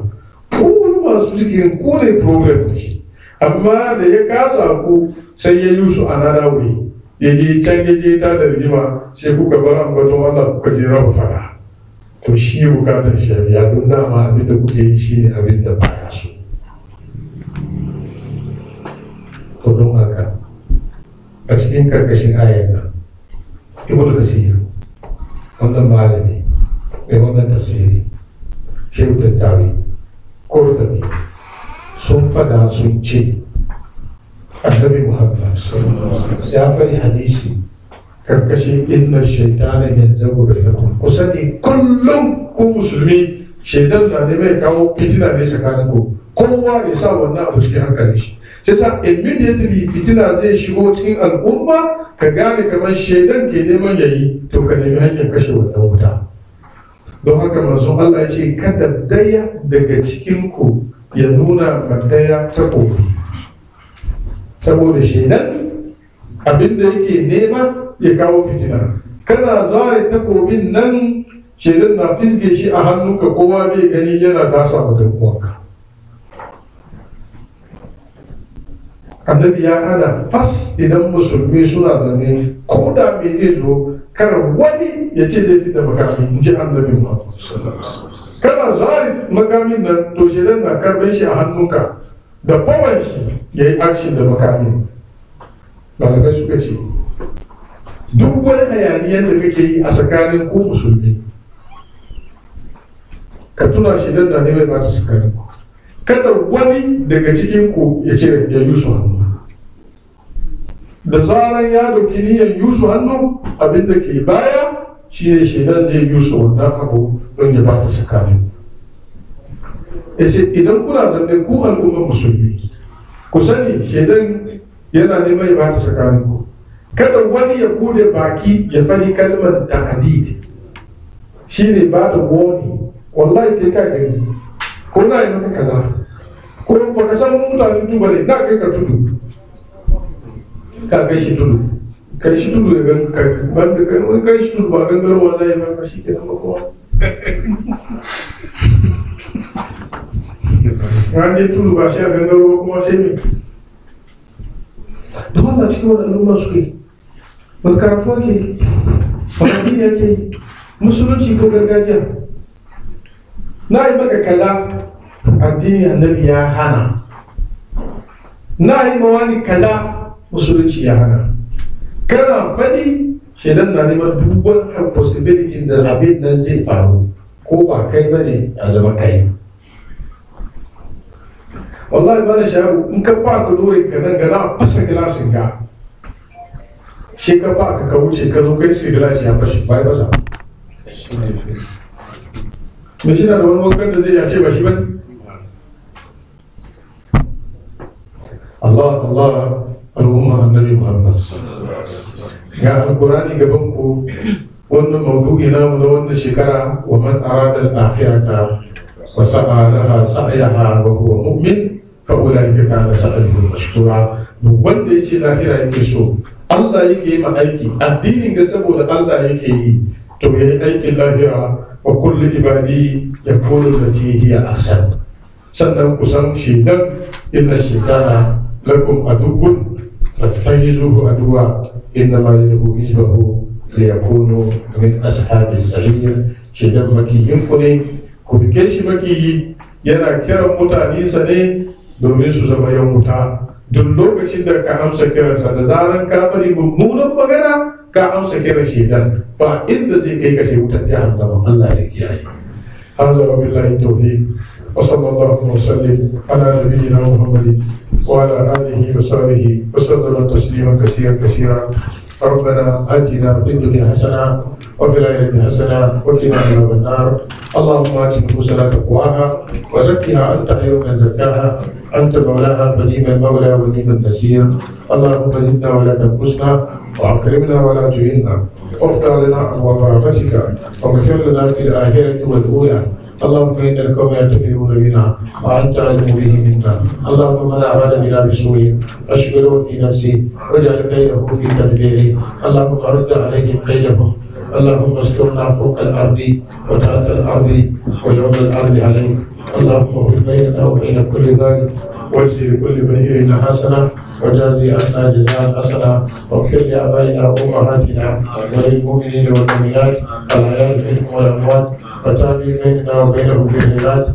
ko masu zikirin ko ne problem shi, amma da ya kasa ku sai ya yi su ananawi, ya je can ya je ta da rigima sai kuka bar ambaton Allah kuka je raba fara. To shi bukatar shari'a don dama abin da kuke yi shi ne abin da baya so. To don haka a cikin karkashin ayar nan Ibn Kasir wannan malami mai wannan tafsiri Shehu Tattawi Qurtubi sun fada sun ce Annabi Muhammad ya faɗi hadisi karkashin inna shaitana yanzagu bainakum, ku sani kullum ku musulmi shaitan na ne mai kawo fitina ne tsakanin ku, kowa ya sa wannan abu cikin hankali shi. Sai sa immediately fitina zai shigo cikin al'umma ka gane kamar shaitan ke neman yayi, to ka nemi hanyar kashe wannan wuta. Don haka manzon Allah ya ce kada daya daga cikin ku ya nuna ma daya takobi, saboda shaitan abinda yake nema ya kawo fitina. Kana zare takobin nan shedan na fisge shi a hannunka, kowa bai gani yana gasa wa uwanka. Annabi ya hana fas idan musulmi suna zane ko da me zai zo kar wani ya ce zai fita makami, in ji Annabi Muhammad. Kana zare makamin nan to shedan na karben shi a hannunka da bawan shi ya yi action da makamin. Malamai suka ce duk wani hayaniyar da kake yi a tsakanin ku musulmi, ka tuna shi dan na ne mai bata tsakanin ku, kada wani daga cikin ku ya ce ya yi su hannu. Da zaran ya dauki niyyar yi su hannu, abin da ke baya shi ne shaidan zai yi su wannan abu don ya bata tsakanin. Ya ce idan kuna zanne ku al'ummar musulmi, ku sani shaidan yana neman ya bata tsakanin ku. Kada wani ya bude baki ya fari kalmar ta'adid, shi ne ba da wani, wallahi kai ka gani ko na yi maka kaza, ko baka san mutanen tuba ne na kai ka tudu, ka kai shi tudu, kai shi tudu ya gan kai shi tudu ba gangarwa zai maka shi ke nan ba kuma. An yi tudu ba shi a gangarwa kuma sai ne. Don Allah cikin wani al'umma suke yi, ba karatu ake yi, ba addini ake yi, musulunci ko gargajiya. Na yi maka kaza, addini Annabi ya hana. Na yi ma wani kaza, musulunci ya hana. kana faɗi shaidan na neman duban possibility da abin nan zai faru ko ba kai ba ne a zama kai. Wallahi bana shagu in ka ba ka dore ka nan gana fasa gilasin ka shi ka ba ka wuce ka zo kai sai gilashi ya fashi bai fasa. Me shi na da wani wankan da zai yace ba shi ba ne? Allah al'umma annabi Muhammad ga alqur'ani gaban ku wannan maudu'i namu na wannan shekara wa man arada al-akhirata wa sa'a laha sa'yaha wa huwa mu'min fa ulaika kana sa'yuhum mashkura. Duk wanda yace lahira yake so Allah yake yi ma aiki addinin ga saboda Allah yake yi to yayi aikin lahira wa kullu ibadi yaqulu lati hiya ahsan. Sannan kusan shedan inna shaytana lakum aduwwun fattahizuhu aduwwa innama yad'u hizbahu liyakunu min ashabis sa'ir. Shedan makiyin ku ne, ku rike shi makiyi, yana kiran mutane sa ne domin su zama yan wuta. Duk lokacin da ka amsa kiransa da zaran ka fari mummunan magana ka amsa kiran shedan ba inda zai kai ka sai wutar jahannama. Allah ya kiyaye. هذا وبالله التوفيق وصلى الله وسلم على نبينا محمد وعلى اله وصحبه وسلم تسليما كثيرا. ربنا آتنا في الدنيا حسنه وفي الاخره حسنه وقنا عذاب النار. اللهم آت نفوسنا تقواها وزكها انت خير من زكاها انت مولاها فنعم المولى ونعم النصير. اللهم زدنا ولا تنقصنا واكرمنا ولا تهنا وافتح لنا ابواب رحمتك واغفر لنا في الاخره والاولى. اللهم ان القوم يعتذرون بنا وانت اعلم به منا. اللهم من اراد بنا بسوء فاشغله في نفسه واجعل كيده في تدبيره. اللهم رد عليهم كيدهم. اللهم استرنا فوق الارض وتحت الارض ويوم الارض عليك. اللهم اغفر بيننا وبين كل ذلك واجزي لكل من الينا حسنه وجازي عنا جزاء حسنه واغفر لابائنا وامهاتنا وللمؤمنين والمؤمنات الاحياء منهم والاموات وتابع بيننا وبينهم بالخيرات.